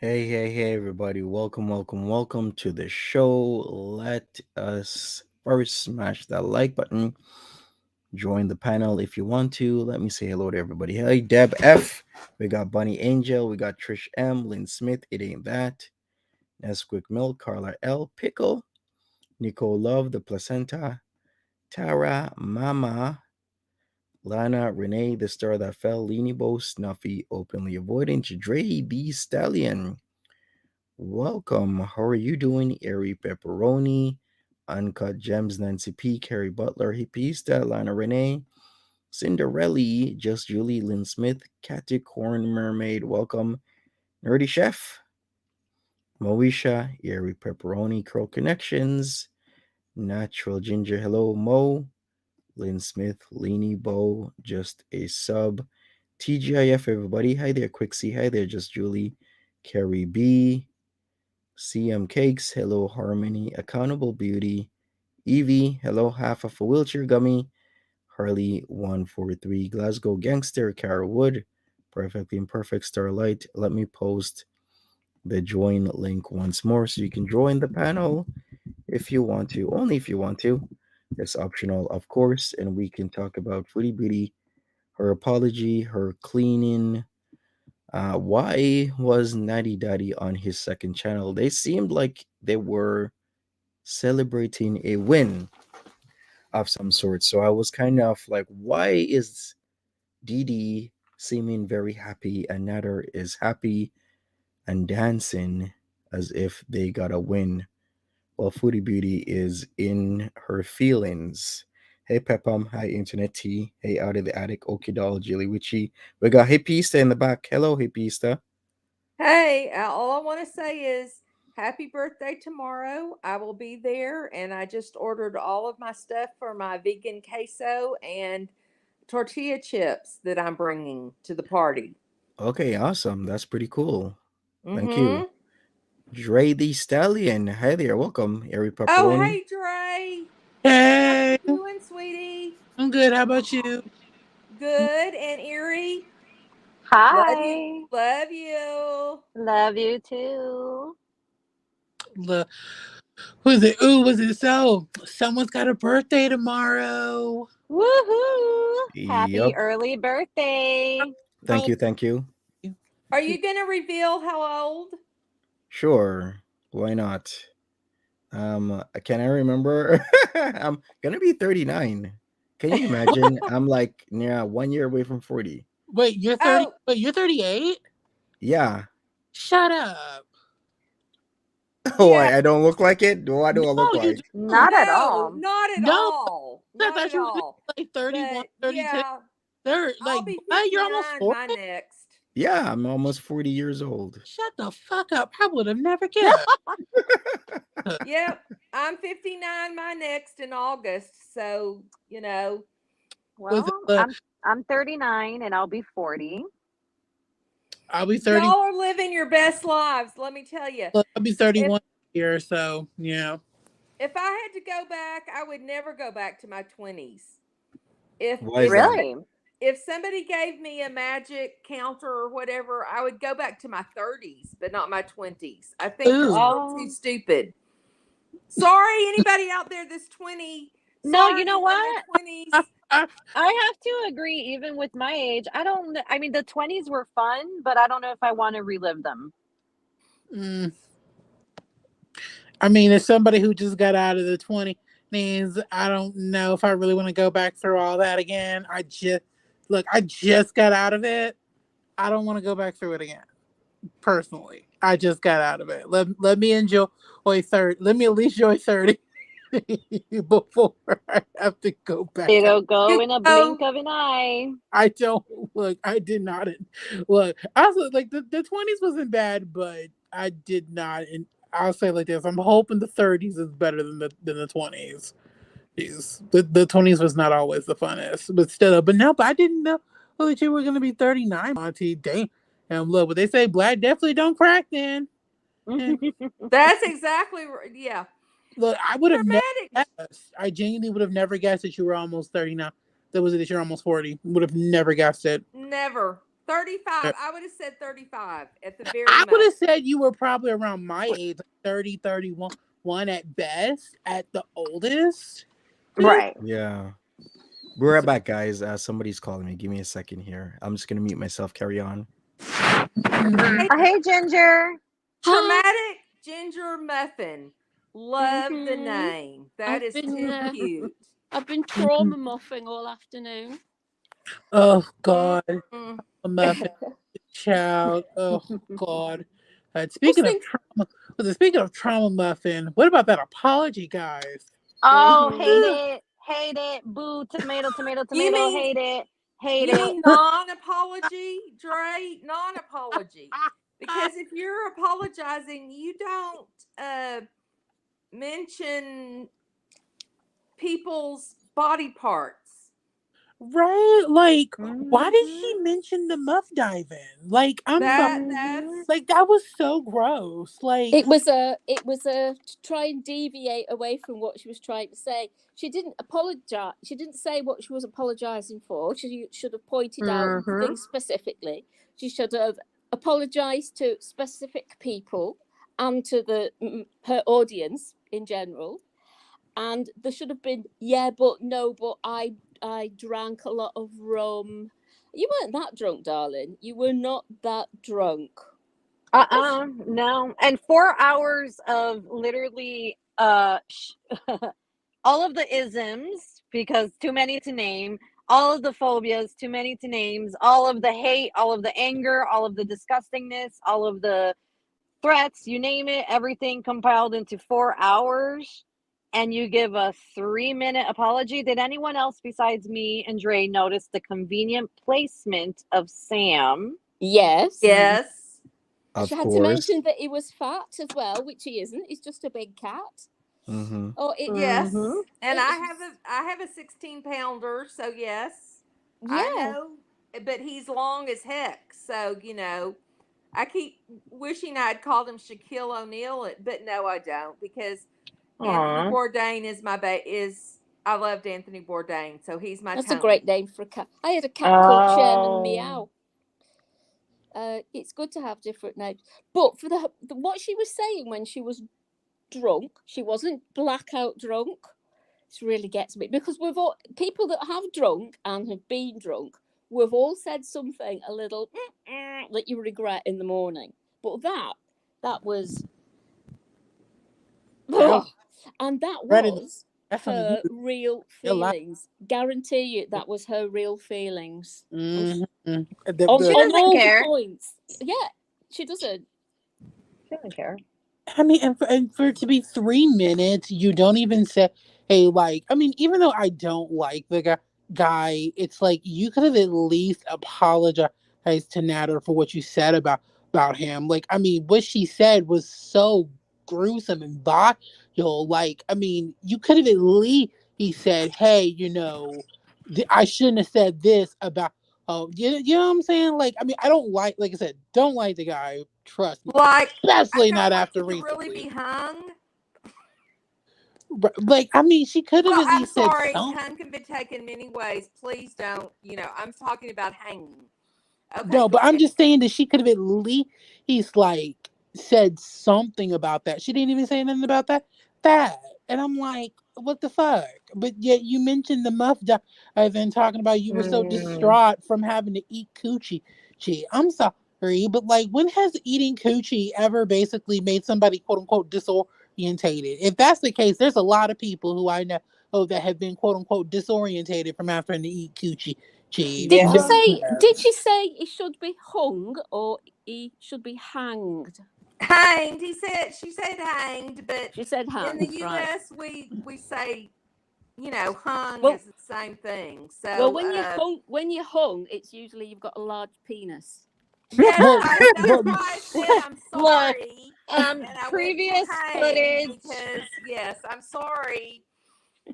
Hey, everybody. Welcome to the show. Let us first smash that like button. Join the panel if you want to. Let me say hello to everybody. Hey, Deb F. We got Bunny Angel. We got Trish M. Lynn Smith. It ain't that. Nesquik Milk. Carla L. Pickle. Nicole Love. The Placenta. Tara. Mama. Lana. Renee. The Star That Fell. Leanie Bo. Snuffy. Openly Avoiding. Dre B. Stallion. Welcome. How are you doing? Airy Pepperoni, Uncut Gems, Nancy P, Carrie Butler, Hippista, Lana Renee, Cinderella, Just Julie, Lynn Smith, Catty Corn Mermaid. Welcome. Nerdy Chef, Moesha, Airy Pepperoni, Curl Connections, Natural Ginger. Hello, Mo, Lynn Smith, Leanie Bo, Just a Sub, TGIF, everybody. Hi there, Quixie. Hi there, Just Julie, Carrie B. CM Cakes, hello Harmony, Accountable Beauty, Evie, hello Half of a Wheelchair Gummy, Harley 143, Glasgow Gangster, Cara Wood, Perfectly Imperfect Starlight. Let me post the join link once more so you can join the panel if you want to, only if you want to. It's optional, of course, and we can talk about Foodie Beauty, her apology, her cleaning. Why was Natty Daddy on his second channel? They seemed like they were celebrating a win of some sort. So I was kind of like, why is DD seeming very happy and Nader is happy and dancing as if they got a win? While Foodie Beauty is in her feelings. Hey Pepum, hi Internet T, hey Out of the Attic, Okie Doll, Jilly Witchy. We got Hippista in the back. Hello, Hippista. Hey, all I want to say is happy birthday tomorrow. I will be there, and I just ordered all of my stuff for my vegan queso and tortilla chips that I'm bringing to the party. Okay, awesome. That's pretty cool. Thank you. Mm-hmm. Dre the Stallion. Hi there. Welcome, Ari Oh, Pepperoni. hey, Dre. How you Hey, doing, sweetie? I'm good. How about you? Good. And Erie, love you. Hi. Love you. Love you too. Look, was it? Ooh, was it so? Someone's got a birthday tomorrow. Woohoo. Happy Yup. early birthday. Thank you. Thank you. Are you going to reveal how old? Sure. Why not? Can I remember? I'm gonna be 39. Can you imagine? I'm like near 1 year away from 40. Wait, you're 30. Oh, Wait, you're 38. Yeah. Shut up. Oh, yeah. I don't look like it. What do I look No, you like? don't. Not at No, all. not at No, all. I Not thought at you were gonna all. be like 31, But 32. yeah, They're I'll like, be what? You're almost 59 40. my next. Yeah, I'm almost 40 years old. Shut the fuck up. I would have never guessed. Yep, I'm 59 my next in August. So, Was it? Well, I'm 39 and I'll be 40. I'll be 30. y'all are living your best lives, let me tell you. Look, I'll be If 31 here. So yeah. if I had to go back, I would never go back to my 20s. If Why is if that? somebody Really? if somebody gave me a magic counter or whatever, I would go back to my 30s, but not my 20s. I think you're Ooh. still too Oh, stupid. Sorry, anybody out there that's 20. no, you Sorry, know in their what? 20s. I have to agree, even with my age. I mean, the 20s were fun, but I don't know if I want to relive them. Mm. I mean, as somebody who just got out of the 20s, I don't know if I really want to go back through all that again. I just got out of it. I don't want to go back through it again. Personally, I just got out of it. Let me enjoy 30. Let me at least enjoy 30 before I have to go back. It'll go You in a blink know, of an eye. I don't look. I did not look. Also, like the 20s wasn't bad, but I did not. And I'll say it like this: I'm hoping the 30s is better than the 20s. Jeez. The 20s was not always the funnest, but still. But no, but I didn't know that you were gonna be 39, Monty. Dang. And look, but they say black definitely don't crack then. And that's exactly right. Yeah. look, I would have never Dramatic. guessed. I genuinely would have never guessed that you were almost 39. That you're almost 40. Would have never guessed it. Never. 35. I would have said 35 at the very I would have most. said you were probably around my age, like 30, 31 at best, at the oldest. Right. Yeah. We're right back, guys. Somebody's calling me. Give me a second here. I'm just gonna mute myself. Carry on. Hey, Hey, Ginger. Traumatic Ginger Muffin. Love the Mhm. name. That I've is been, too cute. I've been trauma muffing all afternoon. Oh God, Mm. a muffin child. Oh God. What's Speaking of think- trauma, speaking of trauma muffin, what about that apology, guys? Oh, Mhm. hate it, boo, tomato, tomato, You tomato, mean hate it, hate you it. mean non-apology, Dre? Non-apology. Because if you're apologizing, you don't mention people's body parts. Right? Like, why did she Mhm. mention the muff diving? Like, I'm sorry. That's Like, that was so gross. Like, It was a to try and deviate away from what she was trying to say. She didn't apologize. She didn't say what she was apologizing for. She should have pointed out Mhm. things specifically. She should have apologized to specific people and to her audience in general. And there should have been, yeah, but no, but I drank a lot of rum. You weren't that drunk, darling. You were not that drunk. No. And 4 hours of literally all of the isms, because too many to name, all of the phobias, too many to names, all of the hate, all of the anger, all of the disgustingness, all of the threats, you name it, everything compiled into 4 hours. And you give a 3-minute apology. Did anyone else besides me and Dre notice the convenient placement of Sam? Yes. yes. Of She had to course. mention that he was fat as well, which he isn't. He's just a big cat. Mm-hmm. Oh, Yes. Mhm. And it I have a 16-pounder, so yes. I yeah. know, but he's long as heck. So, I keep wishing I'd called him Shaquille O'Neal, but no, I don't, because Anthony Aw. Bourdain is I loved Anthony Bourdain, so he's my That's a Tony. great name for a cat. I had a cat called Chairman Oh. Meow. It's good to have different names. But for the what she was saying when she was drunk, she wasn't blackout drunk. This really gets me, because we've all people that have drunk and have been drunk, we've all said something a little that you regret in the morning. But that was that was and that ready. was That's something her real you're like. feelings. Guarantee you that was her real feelings. Mm-hmm. On, She on doesn't all care. the points. Yeah, she doesn't. She doesn't care. I mean, and for it to be 3 minutes, you don't even say, hey, like, I mean, even though I don't like the guy, it's like you could have at least apologized to Nader for what you said about him. Like, I mean, what she said was so gruesome and vile. Like, I mean, you could have at least he said, hey, I shouldn't have said this about. Oh, you know what I'm saying? Like, I mean, I don't like I said, don't like the guy. Trust me. Like, I Especially don't not want after him to really recently. be hung. Like, I mean, she could have Well, at I'm least said sorry, something. hung can be taken many ways. Please don't, I'm talking about hanging. Okay, No, go but I'm ahead. just saying that she could have at least like said something about that. She didn't even say anything about that. And I'm like, what the fuck? But yet you mentioned the muff I've been talking about you were so distraught from having to eat coochie. Gee, I'm sorry, but like when has eating coochie ever basically made somebody quote unquote disorientated? If that's the case, there's a lot of people who I know that have been quote unquote disorientated from having to eat coochie. Gee, Did she Yeah. say? Did she say he should be hung or he should be hanged? Hanged. She said hanged, but She said in the hanged, right? U.S. we say, hung Well, is the same thing. well, So, when you're hung, it's usually you've got a large penis. yes, Well, that's well, why I said I'm Look, sorry, and I went previous to hanged footage, because yes, I'm sorry.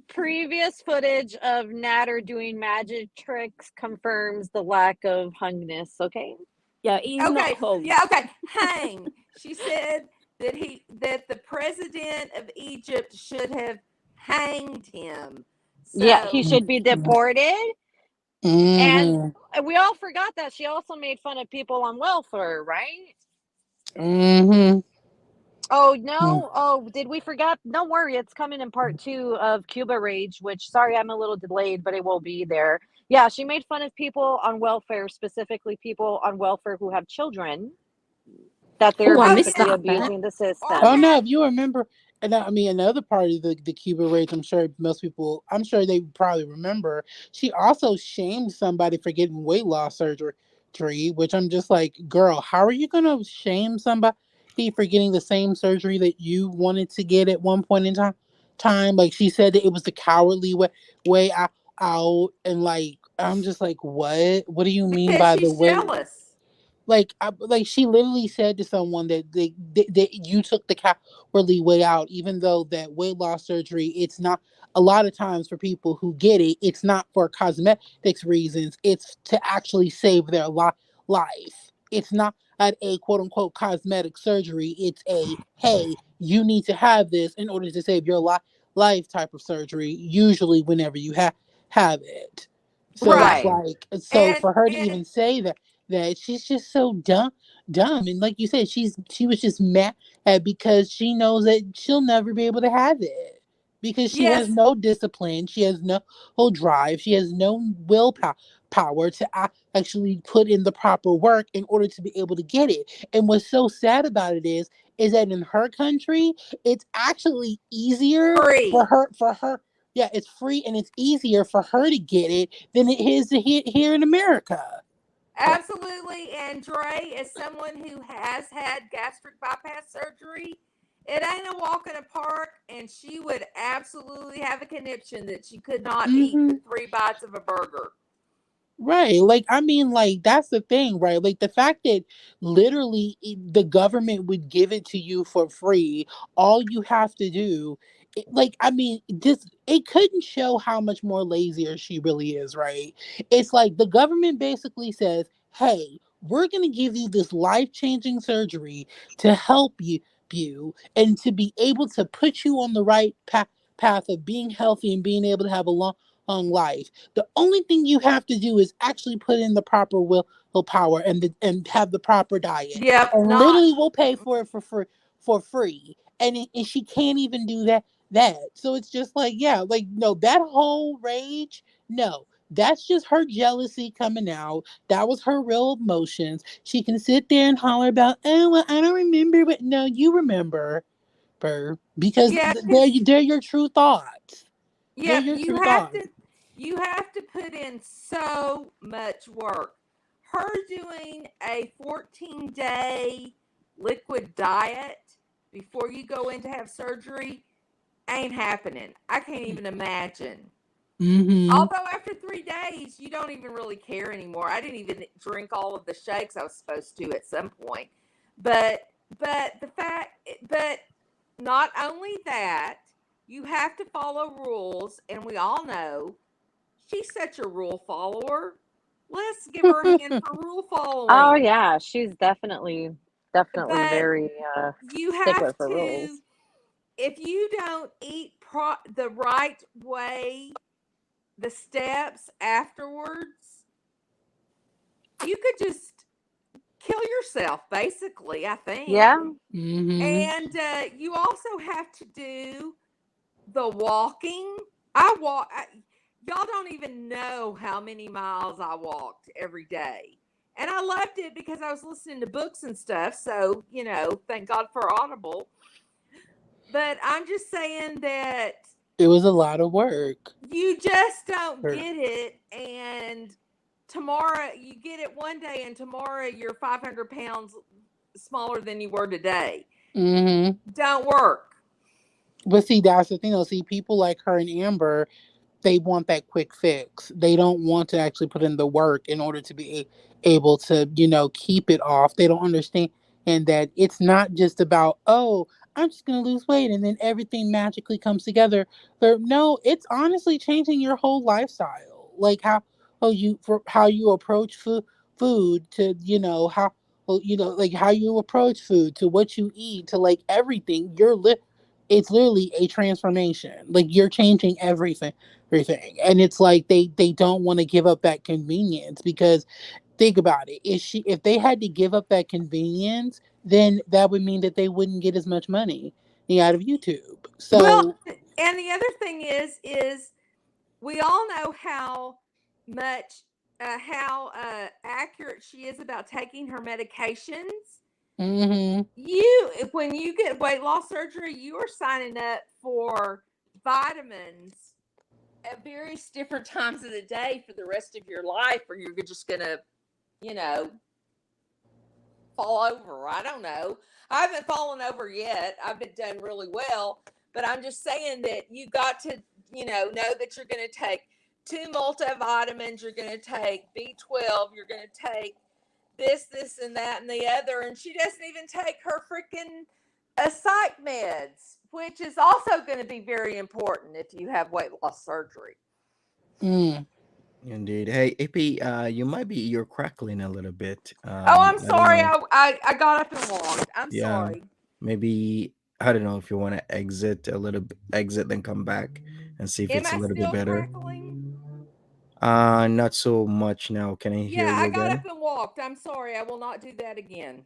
previous footage of Natter doing magic tricks confirms the lack of hungness. Okay. Yeah, he's not Okay, hung. yeah, okay, hang. She said that the president of Egypt should have hanged him. Yeah, he So should be deported And Mm-hmm. we all forgot that she also made fun of people on welfare, right? Mm-hmm. Oh no! Oh, did we forget? Don't worry, it's coming in part two of Cuba Rage. Which, sorry, I'm a little delayed, but it will be there. Yeah, she made fun of people on welfare, specifically people on welfare who have children that they're Oh, I Oh missed yeah, basically that bit. abusing the or Oh system. no, had if you remember, and I mean another part of the Cuba rage, I'm sure most people, I'm sure they probably remember. She also shamed somebody for getting weight loss surgery, which I'm just like, girl, how are you gonna shame somebody for getting the same surgery that you wanted to get at one point in time? Like she said that it was the cowardly way out, and like I'm just like, what? What do you mean because by the she's way? jealous. Like she literally said to someone that that you took the cowardly way out, even though that weight loss surgery, it's not, a lot of times for people who get it, it's not for cosmetics reasons, it's to actually save their life. It's not at a quote unquote cosmetic surgery, it's a, hey, you need to have this in order to save your life type of surgery, usually whenever you have it. So it's Right. Right. like, so And for her to and even say that she's just so dumb, and like you said, she was just mad because she knows that she'll never be able to have it because she has yes, no discipline, she has no whole drive, she has no willpower power to actually put in the proper work in order to be able to get it. And what's so sad about it is that in her country, it's actually easier free. for her. Yeah, it's free and it's easier for her to get it than it is to here in America. Absolutely. And Dre, as someone who has had gastric bypass surgery, it ain't a walk in the park, and she would absolutely have a conniption that she could not eat Hmm. but 3 bites of a burger. Right. Like, I mean, like, that's the thing, right? Like, the fact that literally the government would give it to you for free, all you have to do, like, I mean, this, it couldn't show how much more lazier she really is, right? It's like the government basically says, hey, we're going to give you this life changing surgery to help you and to be able to put you on the right path of being healthy and being able to have a long life. The only thing you have to do is actually put in the proper willpower and have the proper diet, Yep, and not. literally we'll pay for it for free. And she can't even do that. So it's just like, yeah, like, no, that whole rage, no. That's just her jealousy coming out. That was her real emotions. She can sit there and holler about, oh, well, I don't remember, but no, you remember, Burr, because Yeah, they're because they're your true thoughts. They're yep, your true thoughts. you have to put in so much work. Her doing a 14-day liquid diet before you go in to have surgery ain't happening. I can't even imagine. Mm-hmm. Although after 3 days, you don't even really care anymore. I didn't even drink all of the shakes I was supposed to at some point. But but not only that, you have to follow rules, and we all know she's such a rule follower. Let's give her a hand for rule Oh following. yeah, she's definitely But very you stickler have for to, rules. if you don't eat the right way, the steps afterwards, you could just kill yourself, basically, I think. Yeah. Mm-hmm. And you also have to do the walking. I walk. Y'all don't even know how many miles I walked every day. And I loved it because I was listening to books and stuff. So, thank God for Audible. But I'm just saying that It was a lot of work. you just don't Sure. get it. And tomorrow, you get it one day, and tomorrow you're 500 pounds smaller than you were today. Mm-hmm. Don't work. But see, that's the thing though. See, people like her and Amber, they want that quick fix. They don't want to actually put in the work in order to be able to, keep it off. They don't understand and that it's not just about, oh, I'm just gonna lose weight and then everything magically comes together. No, it's honestly changing your whole lifestyle. Like how you approach food to, how, well, like how you approach food to what you eat to like everything. It's literally a transformation. Like you're changing everything. everything. And it's like they don't want to give up that convenience, because think about it. If they had to give up that convenience, then that would mean that they wouldn't get as much money out of YouTube. Well, So and the other thing is we all know how much how accurate she is about taking her medications. When you get weight loss surgery, you are signing up for vitamins at various different times of the day for the rest of your life, or you're just gonna, fall over. I don't know. I haven't fallen over yet. I've been done really well, but I'm just saying that you got to, know that you're going to take 2 multivitamins. You're going to take B12. You're going to take this, and that, and the other. And she doesn't even take her freaking psych meds, which is also going to be very important if you have weight loss surgery. Indeed. Hey, AP, you're crackling a little bit. I'm sorry. I got up and walked. I'm Yeah, sorry. maybe I don't know if you want to exit, then come back and see if Am it's a I little bit still better. crackling? Not so much now. Can I hear Yeah, you I got again? up and walked. I'm sorry. I will not do that again.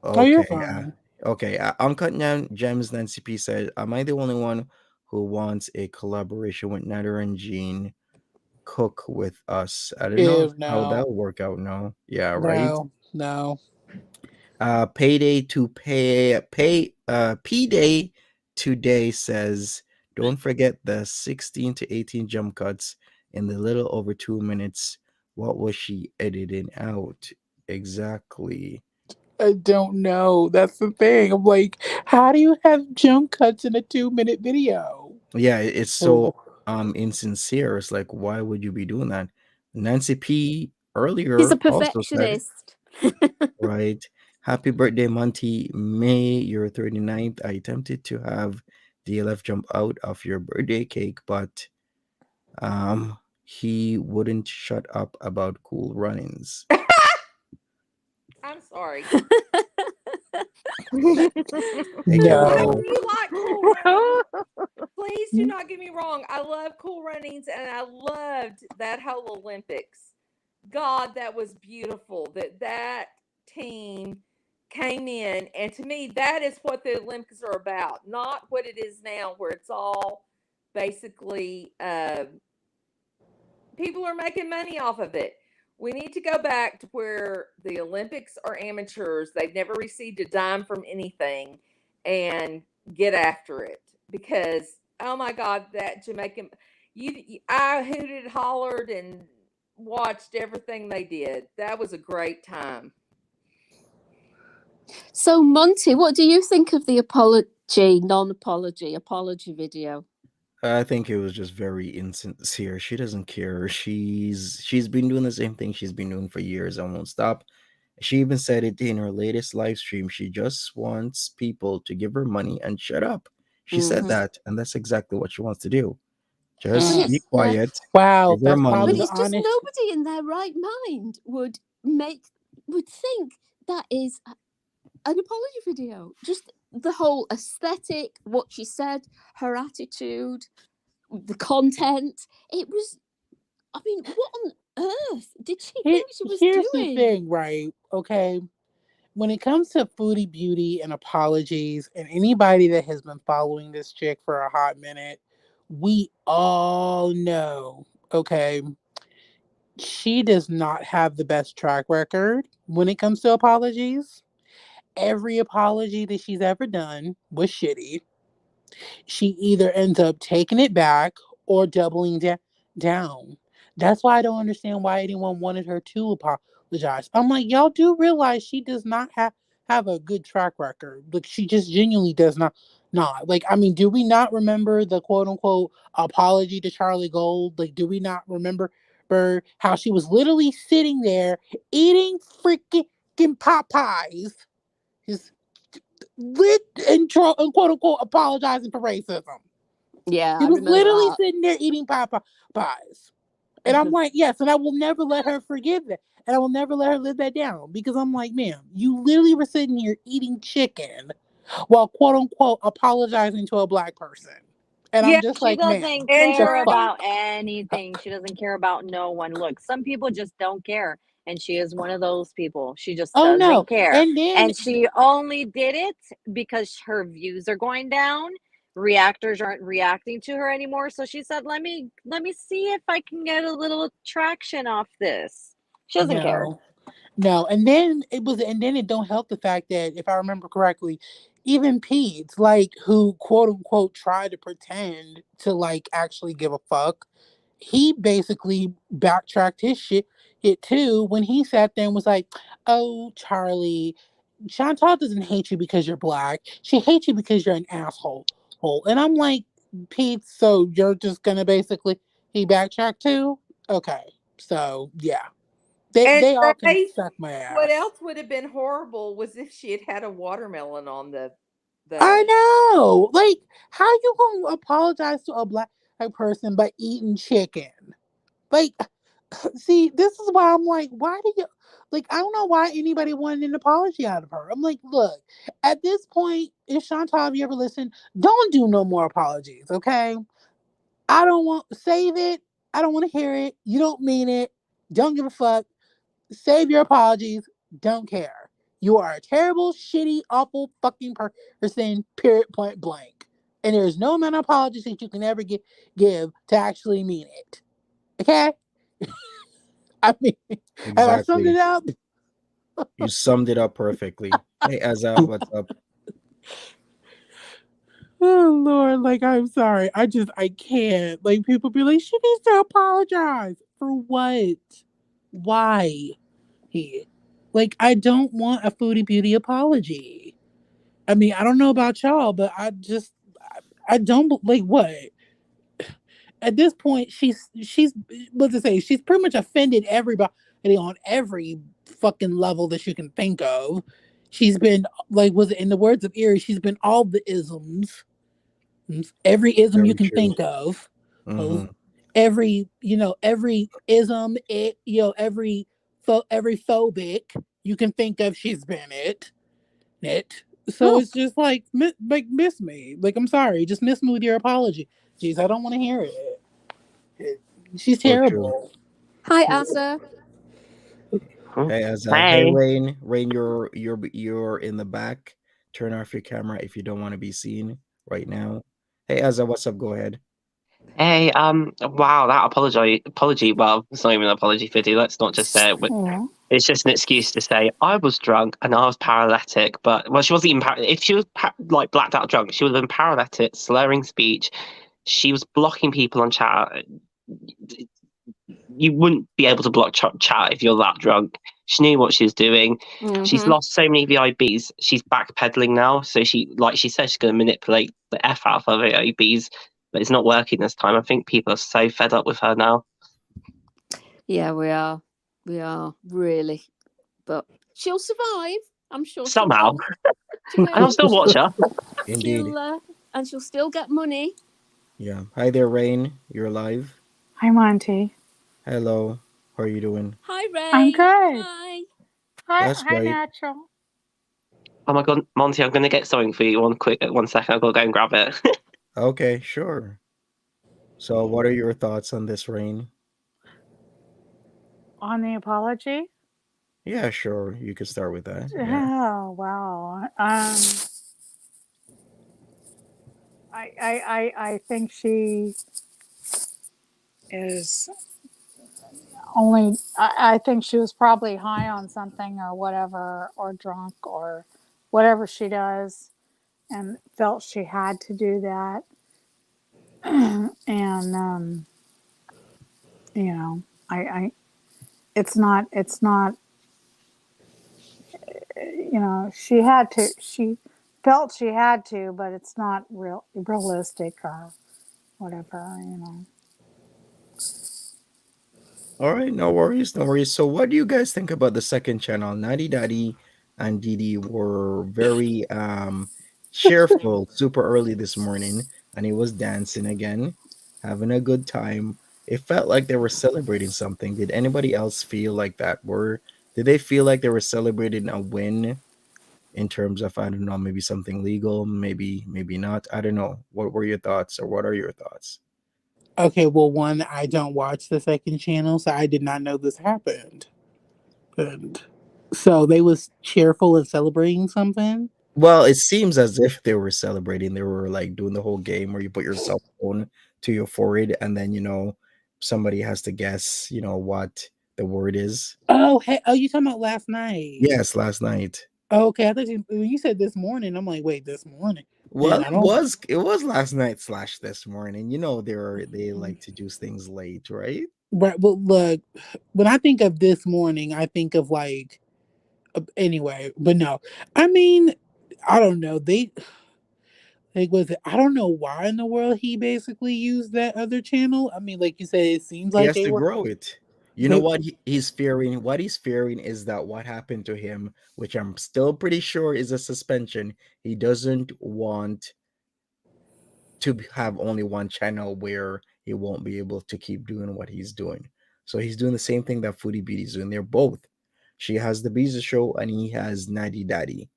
Oh, you're Okay. fine. Okay. I'm cutting down gems. Nancy P said, "Am I the only one who wants a collaboration with Nader and Jean cook with us?" I don't know Ew, how no. that'll work out. No. Yeah. Right. No. Payday to P Day today says, don't forget the 16 to 18 jump cuts in the little over 2 minutes. What was she editing out? Exactly. I don't know. That's the thing. I'm like, how do you have jump cuts in a 2-minute video? Yeah, it's so insincere. It's like, why would you be doing that? Nancy P He's a earlier also said, perfectionist. right, happy birthday, Monty. May your 39th. I attempted to have DLF jump out of your birthday cake, but he wouldn't shut up about cool runnings. I'm sorry. Hey, Kevin, I No. do like Cool Runnings. Please do not get me wrong. I love Cool Runnings, and I loved that whole Olympics. God, that was beautiful. That team came in, and to me, that is what the Olympics are about. Not what it is now, where it's all basically people are making money off of it. We need to go back to where the Olympics are amateurs. They've never received a dime from anything, and get after it, because oh my God, that Jamaican, I hooted, hollered, and watched everything they did. That was a great time. So, Monty, what do you think of the apology video? I think it was just very insincere. She doesn't care. She's been doing the same thing she's been doing for years and won't stop. She even said it in her latest live stream. She just wants people to give her money and shut up. She said that, and that's exactly what she wants to do. Just be quiet, Wow, give her that's probably But money. the it's just honest. nobody in their right mind would think that is an apology video. Just the whole aesthetic, what she said, her attitude, the content. It was, I mean, what on earth did she think she was Here's doing? the thing, right? Okay. When it comes to Foodie Beauty and apologies, and anybody that has been following this chick for a hot minute, we all know, okay, she does not have the best track record when it comes to apologies. Every apology that she's ever done was shitty. She either ends up taking it back or doubling down. That's why I don't understand why anyone wanted her to apologize. I'm like, y'all do realize she does not have a good track record. Like, she just genuinely does not. Not like, I mean, do we not remember the quote unquote apology to Charlie Gold? Like, do we not remember how she was literally sitting there eating freaking pot pies, just lit and quote unquote apologizing for racism? Yeah, He I was remember literally that. sitting there eating pies. And I'm like, yes, and I will never let her forgive that. And I will never let her live that down. Because I'm like, ma'am, you literally were sitting here eating chicken while quote unquote apologizing to a black person. And Yeah, I'm just She like, ma'am, doesn't and the care Johnny, about anything. She doesn't care about no one. Look, some people just don't care. And she is one of those people. She just oh no. doesn't care. And then And she only did it because her views are going down. Reactors aren't reacting to her anymore. So she said, let me see if I can get a little traction off this. She doesn't care. no, no, and then it don't help the fact that if I remember correctly, even Pete, like who quote unquote tried to pretend to like actually give a fuck, he basically backtracked his shit it too when he sat there and was like, "Oh, Charlie, Chantal doesn't hate you because you're black. She hates you because you're an asshole." And I'm like, Pete, so you're just gonna basically he backtracked too? Okay, so yeah. and They all can Ray, suck my what ass. else would have been horrible was if she had had a watermelon on the I know. Like, how you gonna apologize to a black person by eating chicken? Like, see, this is why I'm like, why do you like? I don't know why anybody wanted an apology out of her. I'm like, look, at this point, if Chantal, have you ever listened, don't do no more apologies, okay? I don't want save it. I don't want to hear it. You don't mean it. Don't give a fuck. Save your apologies. Don't care. You are a terrible, shitty, awful fucking person, period, point blank. And there's no amount of apologies that you can ever give to actually mean it. Okay? I mean, have I summed it Exactly. up? You summed it up perfectly. Hey, Azza, what's up? Oh, Lord, like, I'm sorry. I can't. Like, people be like, she needs to apologize. For what? Why? He, like, I don't want a Foodie Beauty apology. I mean, I don't know about y'all, but I don't like what at this point she's what to say she's pretty much offended everybody on every fucking level that you can think of. She's been like was it in the words of Erie, she's been all the isms, every ism you Very can true. think of Mm-hmm. every every ism it every every phobic you can think of, she's been it. So oh, it's just like, miss me. Like, I'm sorry, just miss me with your apology. Jeez, I don't want to hear it. She's So true. terrible. Hi, Asa. Hey, Azza. Hey, Hey, Rain. Rain, you're in the back. Turn off your camera if you don't want to be seen right now. Hey, Azza, what's up? Go ahead. hey, wow, that apology, well, it's not even an apology video, let's not just say it, but Aw. it's just an excuse to say, I was drunk and I was paralytic, but, well, she wasn't even, if she was, like, blacked out drunk, she would have been paralytic, slurring speech, she was blocking people on chat, you wouldn't be able to block chat if you're that drunk. She knew what she was doing. She's Mm-hmm. lost so many VIBs. She's backpedaling now, so like she said, she's going to manipulate the f out of her VIBs, but it's not working this time. I think people are so fed up with her now. Yeah, we are. We are really, but she'll survive. I'm sure she Somehow, will. She and I'll will. still watch her. Indeed. And she'll still get money. Yeah. Hi there, Rain. You're live. Hi, Monty. Hello. How are you doing? Hi, I'm Ray. good. Hi. That's Hi, great. Natural. Oh my god, Monty, I'm going to get something for you. One second. I've got to go and grab it. Okay, sure. So, what are your thoughts on this, Rain? On the apology. Yeah, sure. You could start with that. Yeah. Oh wow. I think she is only. I think she was probably high on something or whatever, or drunk or whatever she does, and felt she had to do that. And you know, I it's not she had to, she felt she had to, but it's not realistic or whatever. All right, no worries, no worries. So, what do you guys think about the second channel? Natty Daddy and Didi were very cheerful super early this morning, and he was dancing again, having a good time. It felt like they were celebrating something. Did anybody else feel like that? Did they feel like they were celebrating a win in terms of, I don't know, maybe something legal, maybe not. I don't know. What were your thoughts, or what are your thoughts? Okay, well, one, I don't watch the second channel, so I did not know this happened. And so they was cheerful and celebrating something. Well, it seems as if they were celebrating. They were like doing the whole game where you put your cell phone to your forehead, and then somebody has to guess what the word is. Oh, hey, oh, you talking about last night? Yes, last night. Okay, I thought when you said this morning, I'm like, wait, this morning? Well, And I don't. it was last night / this morning. They like to do things late, right? Right. Well, look, when I think of this morning, I think of like, anyway, but no, I mean, I don't know. I don't know why in the world he basically used that other channel. I mean, like you said, it seems He like has they to were. grow it. You know They, what he's fearing? What he's fearing is that what happened to him, which I'm still pretty sure is a suspension. He doesn't want to have only one channel where he won't be able to keep doing what he's doing. So he's doing the same thing that Foodie Beauty is doing. They're both. She has the Beezer Show and he has Natty Daddy.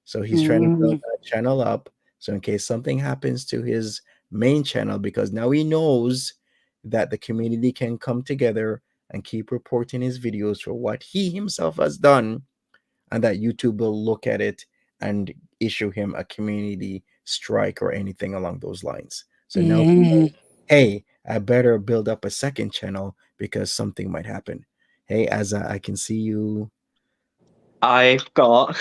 So he's trying to build mm, that channel up. So in case something happens to his main channel, because now he knows that the community can come together and keep reporting his videos for what he himself has done, and that YouTube will look at it and issue him a community strike or anything along those lines. So now, mm. hey, I better build up a second channel because something might happen. Hey, as I can see you. I've got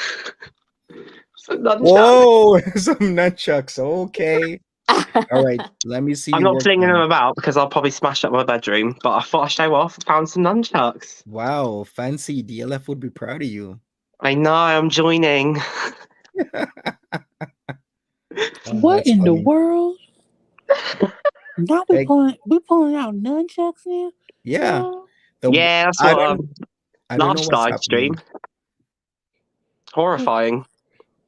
some nunchucks. Whoa, some nunchucks. Okay. All right. Let me see I'm you not work flinging them them. about because I'll probably smash up my bedroom, but I thought I'd show off. I found some nunchucks. Wow, fancy. DLF would be proud of you. I know, I'm joining. What That's in the funny. world? Now Hey, we pulling out nunchucks now. yeah. Child. Yeah, that's I what don't I don't know large what's side stream. happening. Horrifying.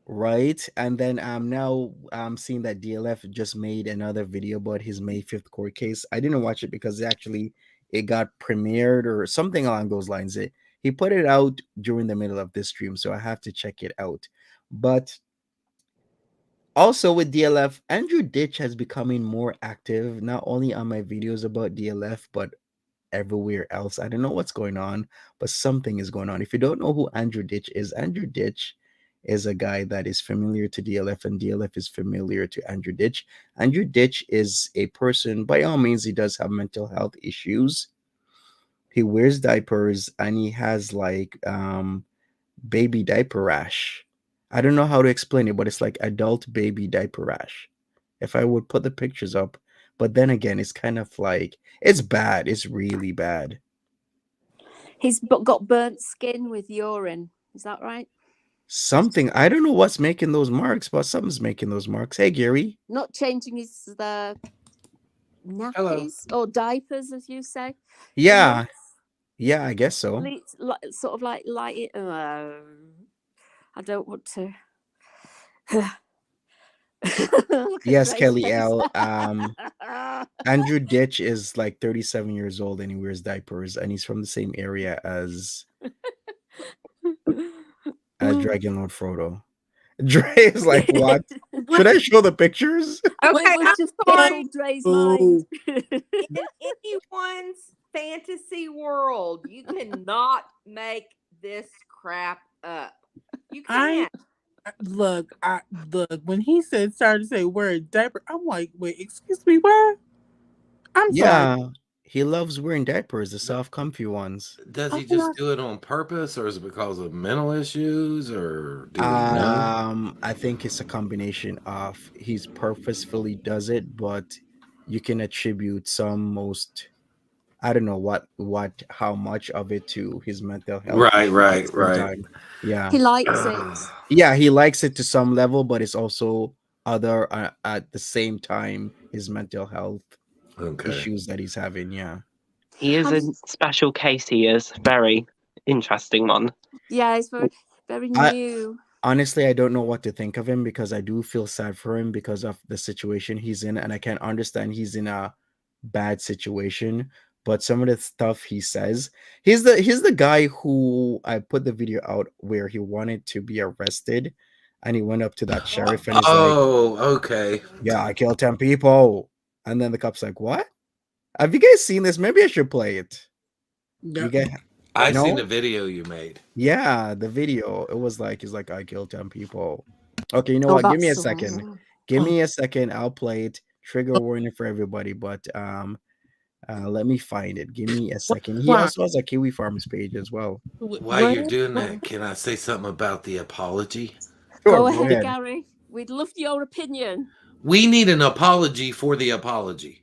Right. And then now I'm seeing that DLF just made another video about his May 5th court case. I didn't watch it because it got premiered or something along those lines. He put it out during the middle of this stream, so I have to check it out. But also with DLF, Andrew Ditch has becoming more active, not only on my videos about DLF, but everywhere else. I don't know what's going on, but something is going on. If you don't know who Andrew Ditch is a guy that is familiar to DLF, and DLF is familiar to Andrew Ditch. Andrew Ditch is a person, by all means, he does have mental health issues. He wears diapers and he has like baby diaper rash. I don't know how to explain it, but it's like adult baby diaper rash. If I would put the pictures up, but then again, it's kind of like it's bad. It's really bad. He's got burnt skin with urine. Is that right? Something, I don't know what's making those marks, but something's making those marks. Hey, Gary. Not changing his nappies or diapers, as you say. Yeah, yeah, I guess so. Sort of like light it. I don't want to. Yes, Kelly L. Andrew Ditch is like 37 years old and he wears diapers, and he's from the same area as Dragon Lord Frodo. Dre is like, what? Should I show the pictures? Okay, It was just sorry. Dre's mind. In anyone's fantasy world, you cannot make this crap up. You can't. Look, when he started to say word diaper, I'm like, wait, excuse me, what? I'm Yeah, sorry. he loves wearing diapers, the soft, comfy ones. Does he just do it on purpose, or is it because of mental issues, or do we know? I think it's a combination of he's purposefully does it, but you can attribute I don't know how much of it to his mental health Right, issues at the right, same right. time. Yeah. He likes it. Yeah, he likes it to some level, but it's also other at the same time his mental health issues that he's having. Yeah. He is a special case. He is very interesting one. Yeah, it's very, very new. Honestly, I don't know what to think of him because I do feel sad for him because of the situation he's in, and I can understand he's in a bad situation. But some of the stuff he says, he's the guy who I put the video out where he wanted to be arrested and he went up to that sheriff and he's like, Oh, okay. "Yeah, I killed 10 people." And then the cop's like, "What? Have you guys seen this? Maybe I should play it." You get I seen no? the video you made. Yeah, the video. It was like he's like, "I killed 10 people." Okay, you know Oh, what? Give me a that's second. Give me a second. I'll play it. Trigger warning for everybody, but let me find it. Give me a second. He Why? also has a Kiwi Farms page as well. While you're doing that, can I say something about the apology? Sure, Go go ahead, ahead. Gary. We'd love your opinion. We need an apology for the apology.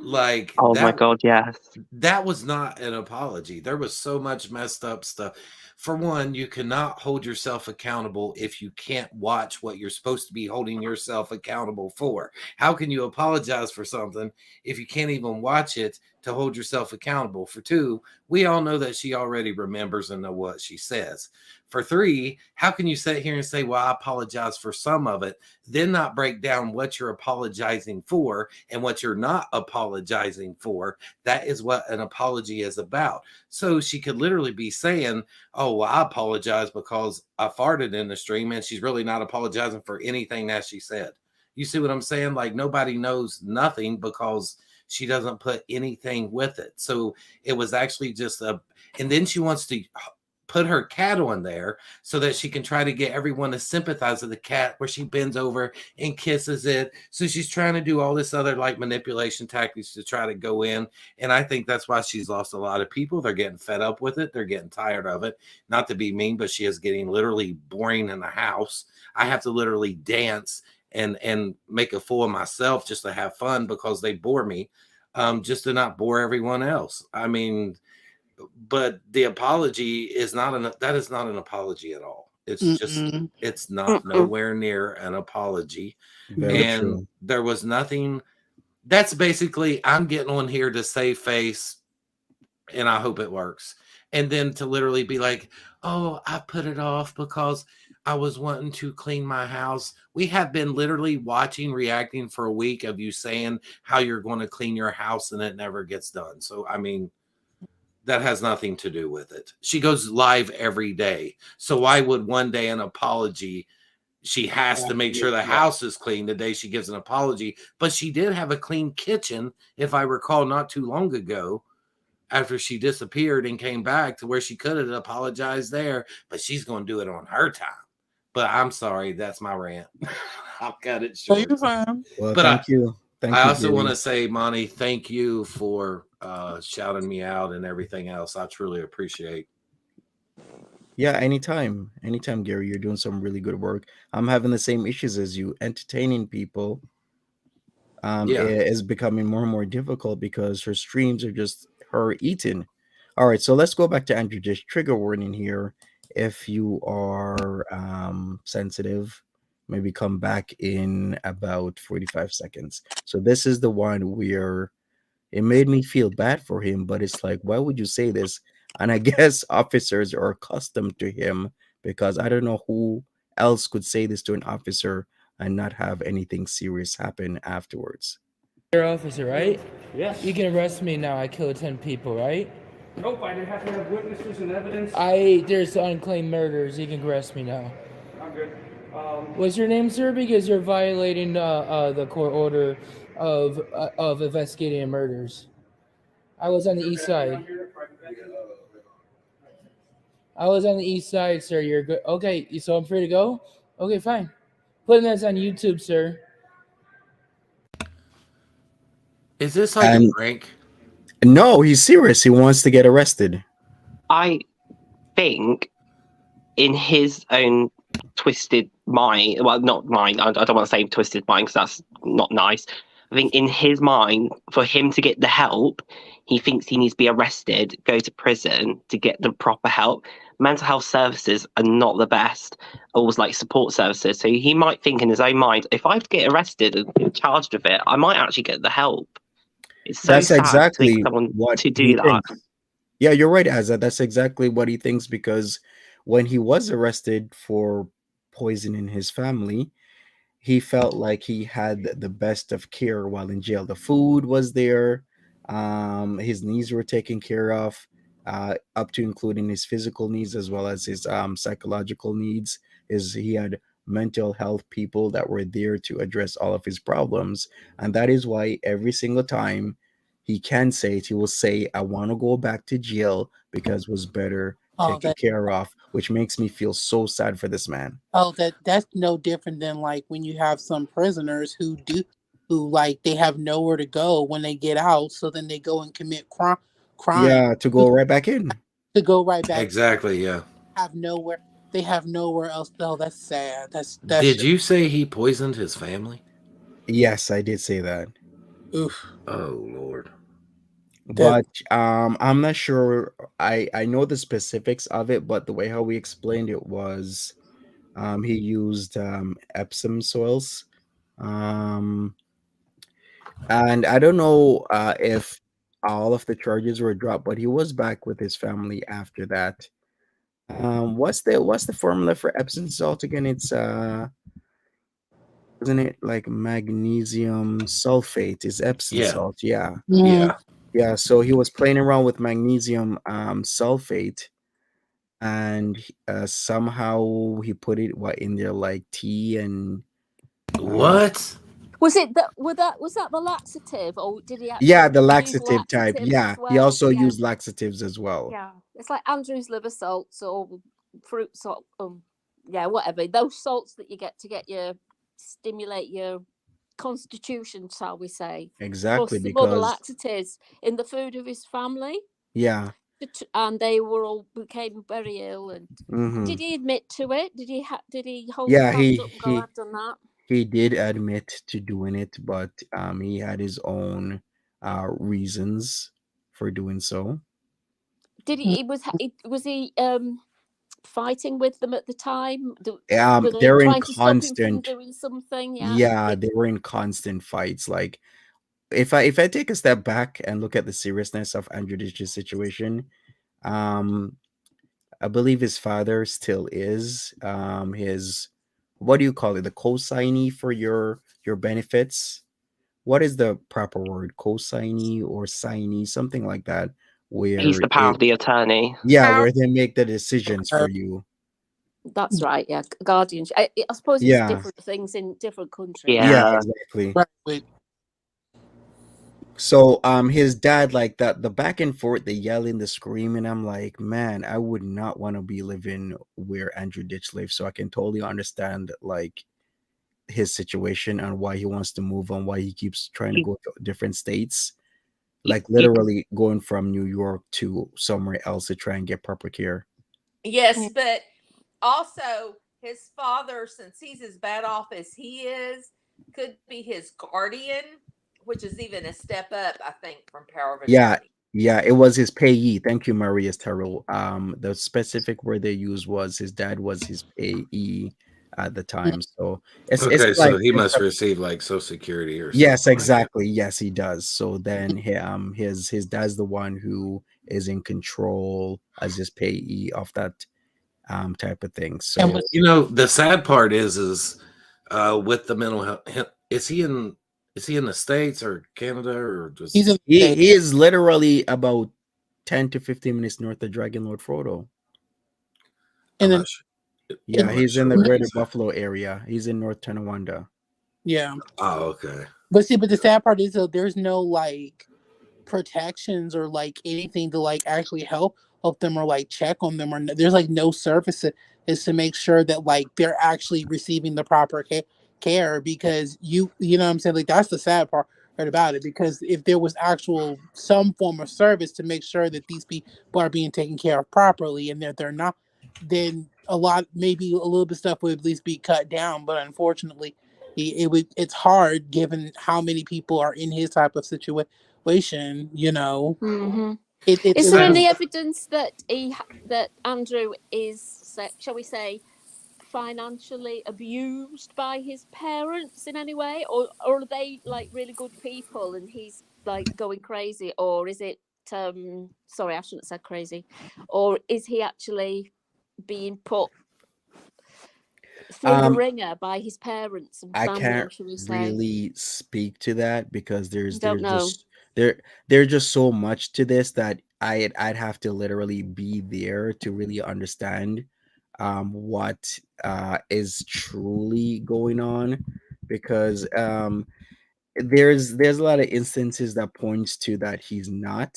Like Oh my that. god, yes. That was not an apology. There was so much messed up stuff. For one, you cannot hold yourself accountable if you can't watch what you're supposed to be holding yourself accountable for. How can you apologize for something if you can't even watch it to hold yourself accountable? For two, we all know that she already remembers and know what she says. For three, how can you sit here and say, well, I apologize for some of it, then not break down what you're apologizing for and what you're not apologizing for? That is what an apology is about. So she could literally be saying, oh, well, I apologize because I farted in the stream, and she's really not apologizing for anything that she said. You see what I'm saying? Like, nobody knows nothing because she doesn't put anything with it. So it was actually just and then she wants to put her cat on there so that she can try to get everyone to sympathize with the cat, where she bends over and kisses it. So she's trying to do all this other like manipulation tactics to try to go in. And I think that's why she's lost a lot of people. They're getting fed up with it. They're getting tired of it. Not to be mean, but she is getting literally boring in the house. I have to literally dance and make a fool of myself just to have fun because they bore me, just to not bore everyone else. I mean, but the apology is not an apology at all. It's just it's not nowhere near an apology. Very And true. there was nothing. That's basically, I'm getting on here to save face, and I hope it works. And then to literally be like, oh, I put it off because I was wanting to clean my house. We have been literally watching, reacting for a week of you saying how you're going to clean your house, and it never gets done. So I mean, that has nothing to do with it. She goes live every day. So why would one day an apology? She has to make sure the house is clean the day she gives an apology. But she did have a clean kitchen, if I recall, not too long ago, after she disappeared and came back, to where she could have apologized there. But she's going to do it on her time. But I'm sorry, that's my rant. I'll cut it So short. you're fine. Well, But thank you. Thank I you, also Gary. want to say, Monty, thank you for shouting me out and everything else. I truly appreciate. Yeah, anytime. Anytime, Gary. You're doing some really good work. I'm having the same issues as you. Entertaining people Yeah. is becoming more and more difficult because her streams are just her eating. All right, so let's go back to Andrew. Just trigger warning here. If you are sensitive, maybe come back in about 45 seconds. So this is the one where it made me feel bad for him, but it's like, why would you say this? And I guess officers are accustomed to him, because I don't know who else could say this to an officer and not have anything serious happen afterwards. You're officer, right? Yes. You can arrest me now. I killed 10 people, right? Nope, I have to have witnesses and evidence. There's unclaimed murders. You can arrest me now. I'm good. What's your name, sir? Because you're violating the court order of investigating murders. I was on the east side. I was on the east side, sir. You're good. Okay, so I'm free to go? Okay, fine. Putting this on YouTube, sir. Is this like a prank? No, he's serious. He wants to get arrested. I think in his own twisted mind, well, not mind, I don't want to say twisted mind because that's not nice. I think in his mind, for him to get the help, he thinks he needs to be arrested, go to prison to get the proper help. Mental health services are not the best, always like support services. So he might think in his own mind, if I get arrested and get charged with it, I might actually get the help. It's so That's sad exactly to someone what to he do that. thinks. Yeah, you're right, Azza. That's exactly what he thinks, because when he was arrested for poisoning his family, he felt like he had the best of care while in jail. The food was there, his needs were taken care of, up to including his physical needs as well as his psychological needs. Is he had mental health people that were there to address all of his problems, and that is why every single time he can say it, he will say, "I want to go back to jail because it was better Oh, taken that care of," which makes me feel so sad for this man. that's no different than like when you have some prisoners who like they have nowhere to go when they get out, so then they go and commit crime Yeah, to go right back in. to go right back. Exactly. Yeah. Have nowhere. They have nowhere else. Oh, that's sad. That's Did you say he poisoned his family? Yes, I did say that. oof. Oh Lord. That But I'm not sure. I know the specifics of it, but the way how we explained it was he used Epsom soils. Um, and I don't know if all of the charges were dropped, but he was back with his family after that. What's the formula for Epsom salt again? It's isn't it like magnesium sulfate is Epsom Yeah. salt? Yeah. mhm. Yeah. Yeah, so he was playing around with magnesium sulfate, and somehow he put it what in there like tea and What? Was it that? Was that the laxative, or did he yeah, actually the use laxative type. laxatives Yeah, as he well? also Yeah, used laxatives as well. yeah. It's like Andrew's liver salts or fruit salt. Yeah, whatever. Those salts that you get to get your stimulate your constitution, shall we say? Exactly, Plus some other because laxatives in the food of his family, yeah. and they were all became very ill. And Hmm. did he admit to it? Did he hold his Yeah, hands up and go, "I've done that"? he did admit to doing it, but he had his own reasons for doing so. Did was he fighting with them at the time? Were they They're in trying to stop him from constant. doing something? Yeah. Yeah, they were in constant fights. Like if I take a step back and look at the seriousness of Andrew Ditch's situation, um, I believe his father still is his, what do you call it, the co-signee for your benefits. What is the proper word? Co-signee or signee, something like that, He's where the power it, of the attorney. yeah, where they make the decisions Uh, for you. That's right. Yeah, guardianship. I suppose it's Yeah, different things in different countries. yeah, Yeah. exactly. right. Wait. So his dad, like that, the back and forth, the yelling, the screaming, I'm like, man, I would not want to be living where Andrew Ditch lives. So I can totally understand like his situation and why he wants to move on, why he keeps trying to He, go to different states, he, like he, literally going from New York to somewhere else to try and get proper care. Yes, but also his father, since he's as bad off as he is, could be his guardian, which is even a step up, I think, from power of Yeah, attorney. yeah, it was his payee. Thank you, Maria Terrell. The specific word they used was his dad was his payee at the time. So it's Okay, like so he it's must a, receive like Social Security or yes, something like that. exactly. Yes, he does. So then his dad's the one who is in control as his payee of that type of thing. And So with, You know, the sad part is with the mental health. Is he in the States or Canada or he's in just? the he state. he is literally about 10 to 15 minutes north of Dragon Lord Frodo. I'm And then not sure. in, Yeah, I'm not he's in sure the where greater he's at. Buffalo area. He's in North Tonawanda. yeah. Oh, okay. But see, but the sad part is though, there's no like protections or like anything to like actually help them or like check on them, or there's like no services is to make sure that like they're actually receiving the proper care, because you know what I'm saying, like that's the sad part about it, because if there was actual some form of service to make sure that these people are being taken care of properly and that they're not, then a lot, maybe a little bit stuff would at least be cut down. But unfortunately it's hard given how many people are in his type of situation, you know. Hmm. It Is there So any evidence that that Andrew is, shall we say, financially abused by his parents in any way, or are they like really good people and he's like going crazy, or is it? Sorry, I shouldn't have said crazy. Or is he actually being put through the Um, ringer by his parents and I family, can't shall we say? really speak to that because You don't there's know. just there there's just so much to this that I'd have to literally be there to really understand what is truly going on, because there's a lot of instances that points to that he's not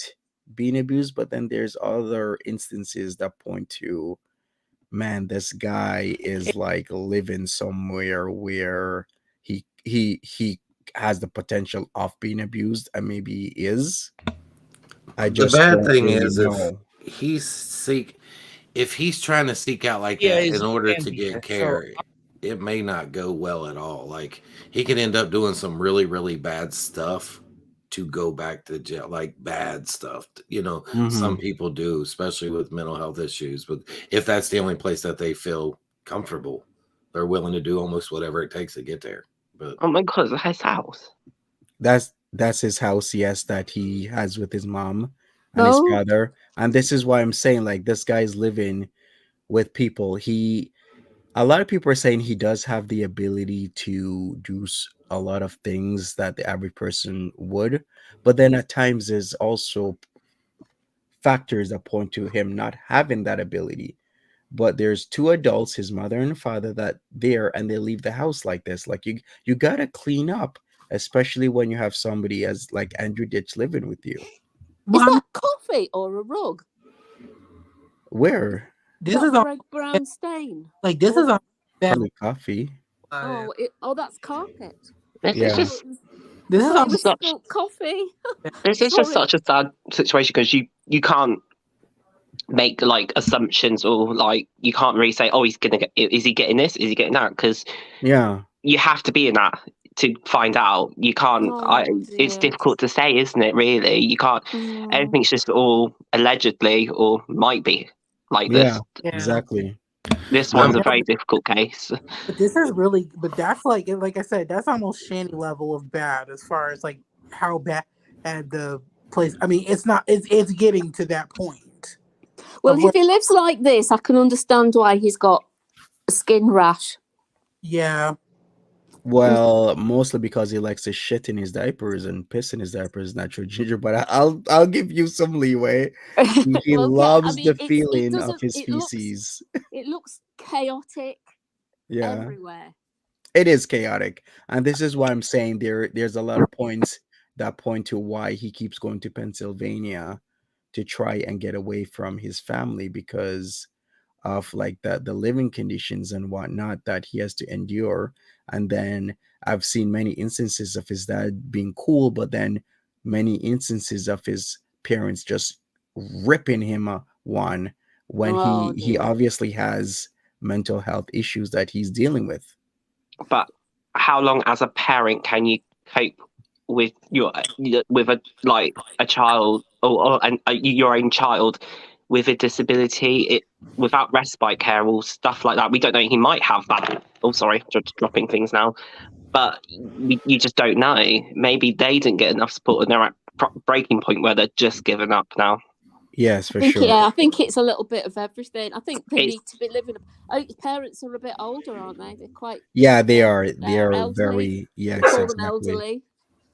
being abused, but then there's other instances that point to, man, this guy is like living somewhere where he has the potential of being abused, and maybe he is. I The just bad don't thing really is know. if he's trying to seek out like Yeah, that he's in order to ambient, get so care, it may not go well at all. Like he could end up doing some really, really bad stuff to go back to jail, like bad stuff. You know, Hmm. some people do, especially with mental health issues. But if that's the only place that they feel comfortable, they're willing to do almost whatever it takes to get there. But Oh my god, it's his house. That's his house, yes, that he has with his mom and his Oh, father. And this is why I'm saying, like, this guy's living with people. He A lot of people are saying he does have the ability to do a lot of things that the average person would, but then at times there's also factors that point to him not having that ability. But there's two adults, his mother and father, that there, and they leave the house like this. Like, you gotta clean up, especially when you have somebody as like Andrew Ditch living with you. is Well, that coffee or a rug? Where? this That is on brown stain. like this Or, is on bad. Probably coffee. that's carpet. This is I Yeah. thought just it was, This I is thought on it was such spilt coffee. this is just Sorry. such a sad situation because you can't make like assumptions, or like you can't really say, oh, he's gonna get, is he getting this, is he getting that, because Yeah. you have to be in that to find out. You can't. Oh It's dear. difficult to say, isn't it? Really, you can't. Mm. Everything's just all allegedly or might be like Yeah. this. yeah. Exactly. This I one's I'm a know, very difficult case. but this is really, but that's like I said, that's almost Shanny level of bad as far as like how bad at the place. I mean, it's not. It's getting to that point Well, of where. if he lives like this, I can understand why he's got a skin rash. Yeah. Well, mostly because he likes to shit in his diapers and piss in his diapers, natural ginger. But I'll give you some leeway. He Well, yeah. I loves mean, the it feeling of doesn't. his feces. It looks chaotic Yeah, everywhere. it is chaotic, and this is why I'm saying there's a lot of points that point to why he keeps going to Pennsylvania to try and get away from his family, because of like the living conditions and whatnot that he has to endure. And then I've seen many instances of his dad being cool, but then many instances of his parents just ripping him one when Oh he dear. obviously has mental health issues that he's dealing with. But how long, as a parent, can you cope with with a like a child, your own child with a disability, without respite care or stuff like that? We don't know, he might have that. Oh, sorry, just dropping things now. But you just don't know. Maybe they didn't get enough support and they're at breaking point where they're just giving up now. Yes, for sure. I think it's a little bit of everything. I think they It's need to be living. Oh, parents are a bit older, aren't they? They're quite. Yeah, they They're, are. They they're are elderly. very, We yes, call them exactly. elderly.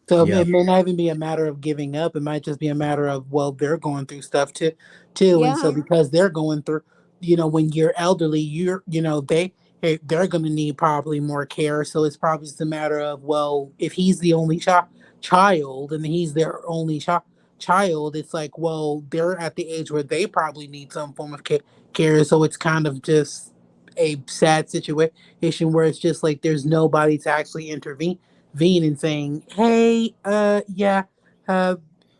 So Yeah. it may not even be a matter of giving up. It might just be a matter of, well, they're going through stuff too. And so Yeah. because they're going through, when you're elderly, they're going to need probably more care. So it's probably just a matter of, well, if he's the only child and he's their only child, it's like, well, they're at the age where they probably need some form of care. So it's kind of just a sad situation where it's just like there's nobody to actually intervene and saying, "Hey, yeah, uh,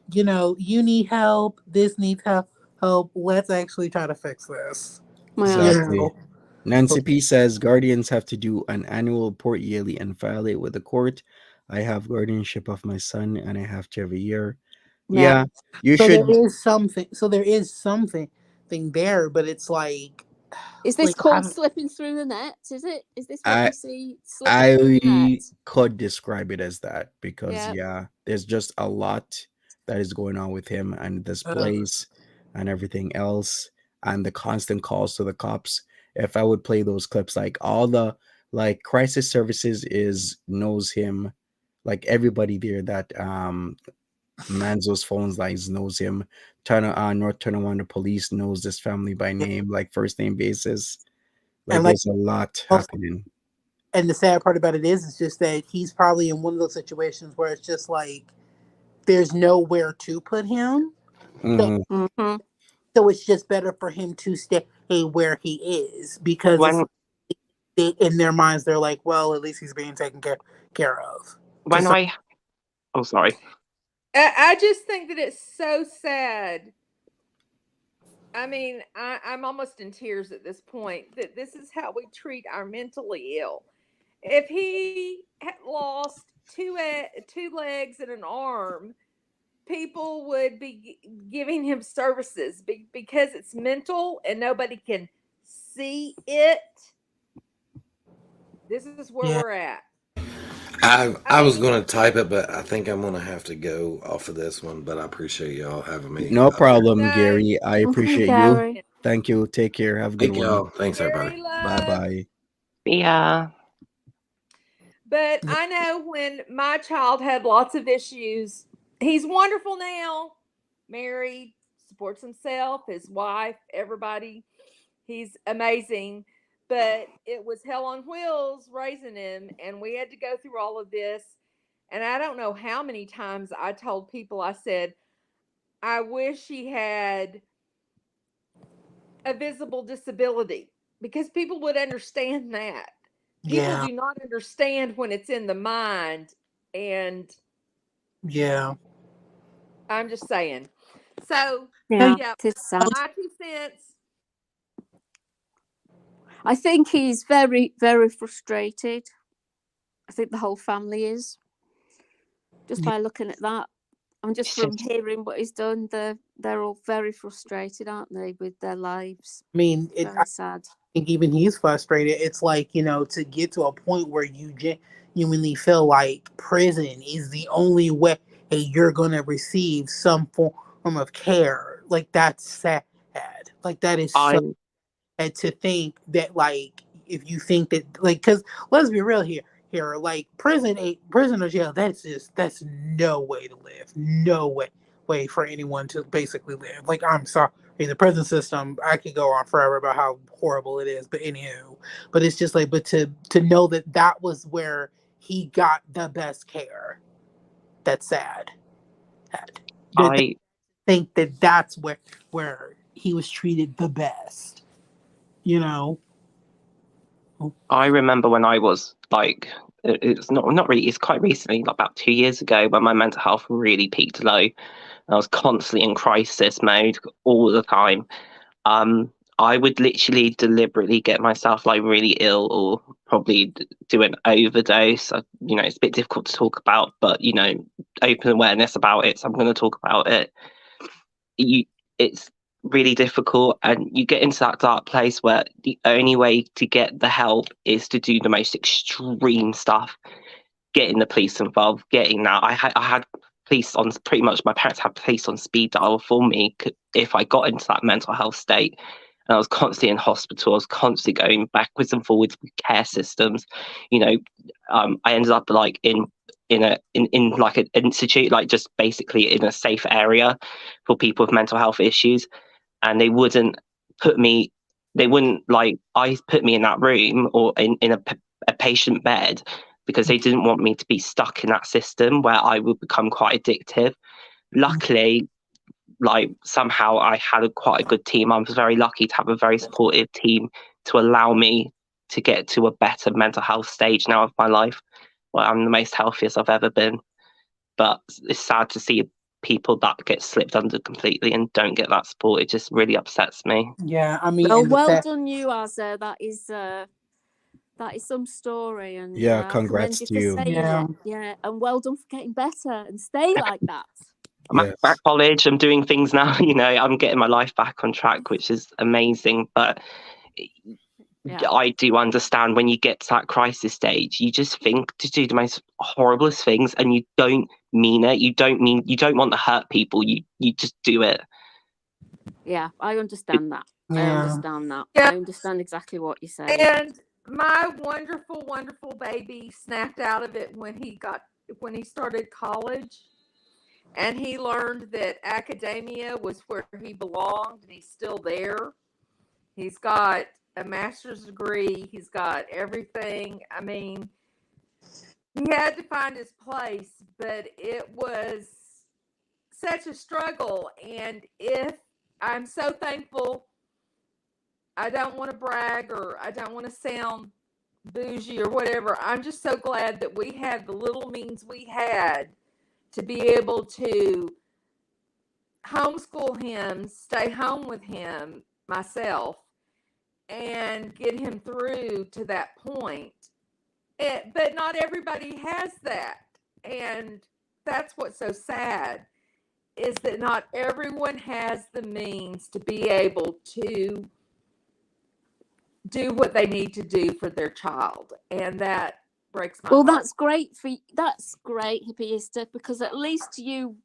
you need help. This needs help. Let's actually try to fix this." Well, You Exactly. know, Nancy P says guardians have to do an annual report yearly and file it with the court. I have guardianship of my son and I have to every year. yeah. Yeah, you so there should. is something. So there is something thing there, but it's Is this like called slipping through the net? Is it? Is this what I you see slipping through the net? I could describe it as that, because Yeah. yeah, there's just a lot that is going on with him and this place and everything else, and the constant calls to the cops. If I would play those clips, like all the like crisis services is knows him, like everybody there that Manzo's phone lines knows him. North Turner the police knows this family by name, like first name basis. Like And like, there's a lot also, happening. and the sad part about it is just that he's probably in one of those situations where it's just like there's nowhere to put him. So, Mm-hmm. so it's just better for him to stay where he is because When in their minds they're like, well, at least he's being taken care of. when I oh sorry. I just think that it's so sad. I mean, I'm almost in tears at this point that this is how we treat our mentally ill. If he had lost two legs and an arm, people would be giving him services because it's mental and nobody can see it. This is where we're at. I was going to type it, but I think I'm going to have to go off of this one. But I appreciate y'all having me. No problem, No, Gary. I Okay, appreciate you. Gary. Thank you. Take care. Have a good Thank one. y'all. Thanks, everybody. Very love. Bye bye. Yeah. But I know when my child had lots of issues, he's wonderful now, married, supports himself, his wife, everybody. He's amazing. But it was hell on wheels raising him, and we had to go through all of this. And I don't know how many times I told people, I said, I wish he had a visible disability because people would understand that. People Yeah. do not understand when it's in the mind, and Yeah. I'm just saying. So Yeah, yeah, it is sad. my 2 cents. I think he's very, very frustrated. I think the whole family is. Just by looking at that, and just from hearing what he's done, they're all very frustrated, aren't they, with their lives? I mean, Very sad. think even he's frustrated. It's like, to get to a point where you genuinely feel like prison is the only way you're going to receive some form of care. Like, that's sad. Like, that is so sad to think that, like, if you think that, like, because let's be real here, like, prison or jail, that's no way to live. No way for anyone to basically live. Like, I'm sorry. The prison system, I could go on forever about how horrible it is, but anywho, but it's just like, but to know that was where he got the best care, that's sad. I Think that that's where he was treated the best, I remember when I was like, it's not really, it's quite recently, like about 2 years ago, when my mental health really peaked low. I was constantly in crisis mode all the time. I would literally deliberately get myself like really ill or probably do an overdose. It's a bit difficult to talk about, but open awareness about it. So I'm going to talk about it. It's really difficult, and you get into that dark place where the only way to get the help is to do the most extreme stuff, getting the police involved, getting that. I had police on, pretty much my parents had police on speed dial for me if I got into that mental health state. And I was constantly in hospital. I was constantly going backwards and forwards with care systems. I ended up like in like an institute, like just basically in a safe area for people with mental health issues. And they wouldn't put me in that room or in a patient bed because they didn't want me to be stuck in that system where I would become quite addictive. Luckily, like somehow I had quite a good team. I was very lucky to have a very supportive team to allow me to get to a better mental health stage now of my life, where I'm the most healthiest I've ever been. But it's sad to see people that get slipped under completely and don't get that support. It just really upsets me. Yeah, I mean, Well done, you, Azza. That is some story, and Yeah, I commend congrats you to for you. saying it. Yeah, and well done for getting better and stay like that. I'm Yes. back at college. I'm doing things now. I'm getting my life back on track, which is amazing. But I do understand when you get to that crisis stage, you just think to do the most horriblest things, and you don't mean it. You don't want to hurt people. You just do it. Yeah, I understand that. I understand that. Yeah. I understand exactly what you're saying. And my wonderful, wonderful baby snapped out of it when he started college. and he learned that academia was where he belonged, and he's still there. He's got a master's degree. He's got everything. I mean, he had to find his place, but it was such a struggle. And if I'm so thankful, I don't want to brag or I don't want to sound bougie or whatever. I'm just so glad that we had the little means we had to be able to homeschool him, stay home with him myself, and get him through to that point. But not everybody has that. And that's what's so sad, is that not everyone has the means to be able to do what they need to do for their child. And that breaks my Well, heart. that's great, Hippieista, because at least you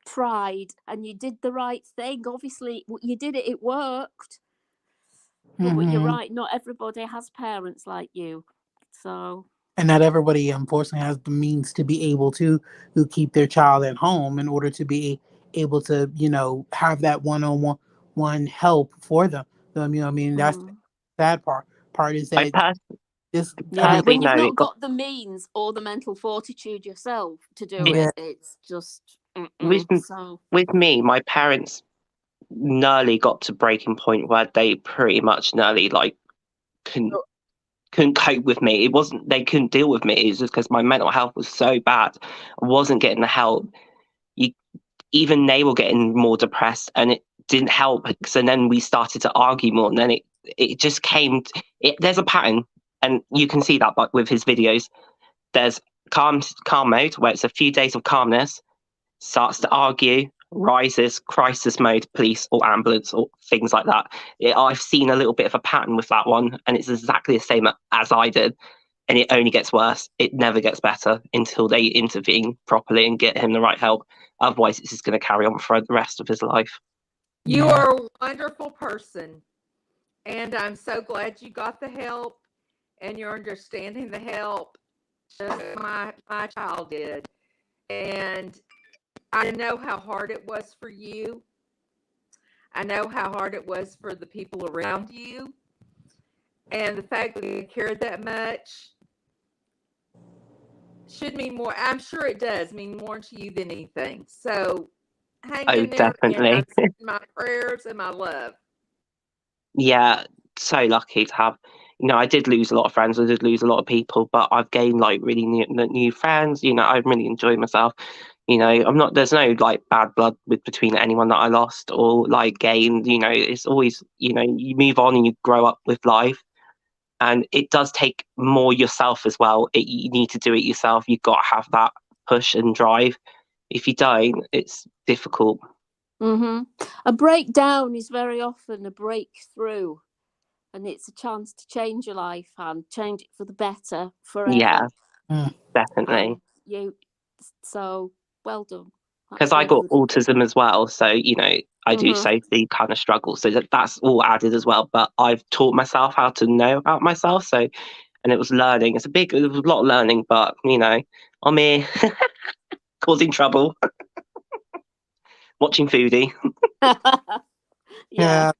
tried and you did the right thing. Obviously, you did it, it worked. But you're right, not everybody has parents like you. So, and not everybody, unfortunately, has the means to be able to keep their child at home in order to be able to, have that one help for them. I mean, that's the sad part is I that this. yeah, personally when you've know not it got got the means or the mental fortitude yourself to do Yeah. it, it's just with so. with me. My parents nearly got to breaking point where they pretty much nearly like couldn't cope with me. It wasn't they couldn't deal with me. It was just because my mental health was so bad. I wasn't getting the help. Even they were getting more depressed, and it didn't help. So then we started to argue more, and then it just came. There's a pattern, and you can see that. But with his videos, there's calm mode where it's a few days of calmness, starts to argue, rises, crisis mode, police or ambulance or things like that. I've seen a little bit of a pattern with that one, and it's exactly the same as I did. And it only gets worse. It never gets better until they intervene properly and get him the right help. Otherwise, it's just going to carry on for the rest of his life. You are a wonderful person, and I'm so glad you got the help and you're understanding the help, just like my child did. And I know how hard it was for you. I know how hard it was for the people around you. And the fact that you cared that much should mean more. I'm sure it does mean more to you than anything. So hang in there, Definitely. and I'm sending my prayers and my love. Yeah, so lucky to have. I did lose a lot of friends. I did lose a lot of people, but I've gained like really new friends. I've really enjoyed myself. I'm not. There's no like bad blood between anyone that I lost or like gained. It's always you move on and you grow up with life. And it does take more yourself as well. You need to do it yourself. You've got to have that push and drive. If you don't, it's difficult. A breakdown is very often a breakthrough, and it's a chance to change your life and change it for the better forever. Yeah, definitely. So well done. Because I got autism as well, so I do socially kind of struggle, so that's all added as well. But I've taught myself how to know about myself, and it was learning. It was a lot of learning, but I'm here causing trouble, watching Foodie. Yeah.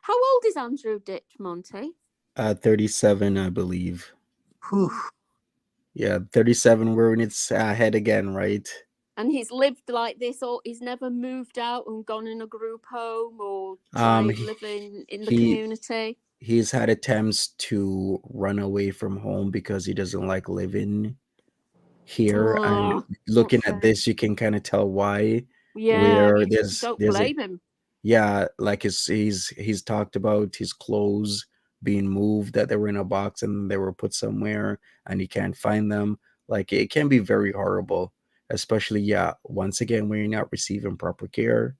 How old is Andrew Ditch, Monty? 37, I believe. Whew. Yeah, 37 rearing its head again, right? And he's lived like this, or he's never moved out and gone in a group home or tried living in the community? He's had attempts to run away from home because he doesn't like living here. And looking at this, you can kind of tell why. Yeah, where don't blame him. Yeah, like he's talked about his clothes being moved, that they were in a box and they were put somewhere and he can't find them. Like it can be very horrible, especially once again when you're not receiving proper care.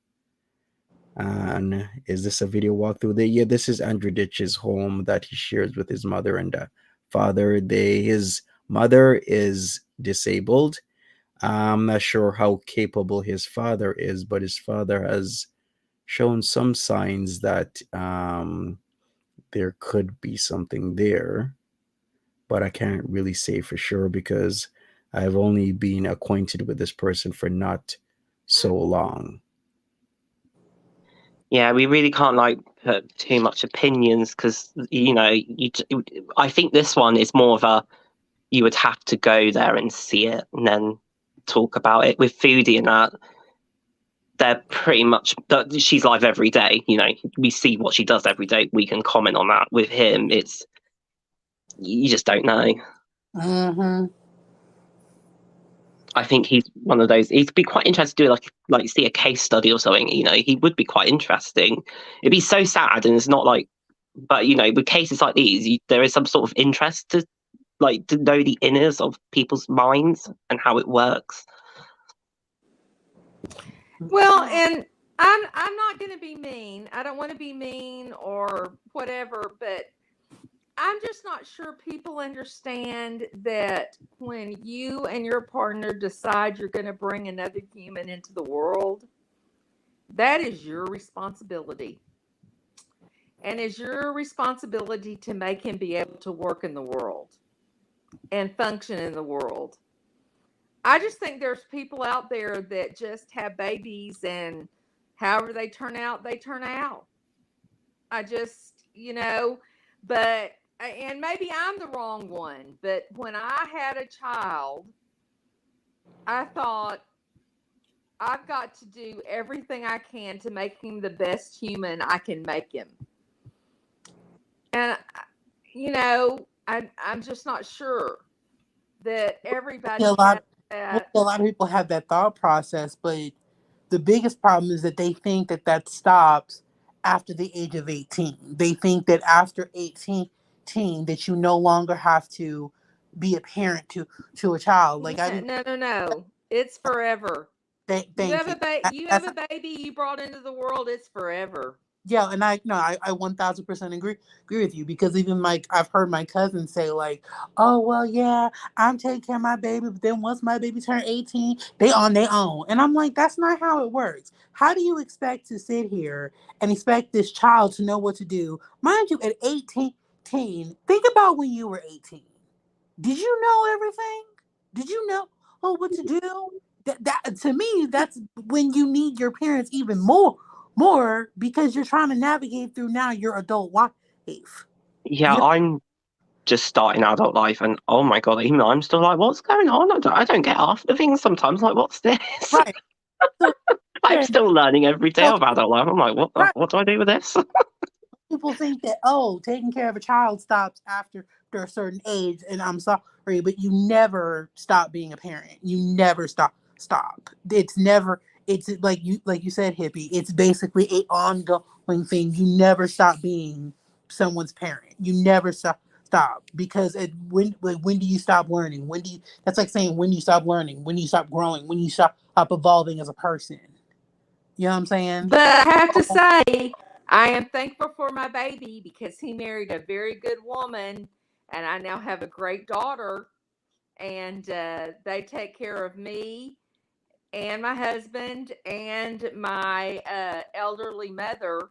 And is this a video walkthrough? Yeah, this is Andrew Ditch's home that he shares with his mother and father. His mother is disabled. I'm not sure how capable his father is, but his father has shown some signs that there could be something there, but I can't really say for sure because I've only been acquainted with this person for not so long. Yeah, we really can't like put too much opinions because I think this one is more of a you would have to go there and see it and then talk about it. With Foodie and that, they're pretty much she's live every day. We see what she does every day. We can comment on that. With him, it's you just don't know. Mm-hmm. I think he's one of those. He'd be quite interested to do like see a case study or something. He would be quite interesting. It'd be so sad, and it's not like, but with cases like these, there is some sort of interest to know the inners of people's minds and how it works. Well, and I'm not going to be mean. I don't want to be mean or whatever, but I'm just not sure people understand that when you and your partner decide you're going to bring another human into the world, that is your responsibility. And it's your responsibility to make him be able to work in the world and function in the world. I just think there's people out there that just have babies and however they turn out, they turn out. I just, but, and maybe I'm the wrong one, but when I had a child, I thought I've got to do everything I can to make him the best human I can make him. And, I'm just not sure that everybody has that. A lot of people have that thought process, but the biggest problem is that they think that stops after the age of 18. They think that after 18 that you no longer have to be a parent to a child. Like No. It's forever. You have a baby you brought into the world, it's forever. Yeah, and I 1000% agree with you, because even I've heard my cousins say like, oh well, yeah, I'm taking care of my baby, but then once my baby turn 18, they on their own, and I'm like, that's not how it works. How do you expect to sit here and expect this child to know what to do? Mind you, at 18, think about when you were 18. Did you know everything? Did you know what to do? That to me, that's when you need your parents even more because you're trying to navigate through now your adult life. Yeah, I'm just starting adult life, and oh my god, even I'm still like, what's going on? I don't get half the things sometimes. Like, what's this? Right. So, I'm still learning every day of adult life. I'm like, what do I do with this? People think that taking care of a child stops after a certain age, and I'm sorry, but you never stop being a parent. You never stop. It's never. It's like you said, hippie. It's basically an ongoing thing. You never stop being someone's parent. You never stop because when do you stop learning? That's like saying, when do you stop learning? When do you stop growing? When do you stop evolving as a person? You know what I'm saying? But I have to say, I am thankful for my baby because he married a very good woman, and I now have a great daughter, and they take care of me and my husband and my elderly mother,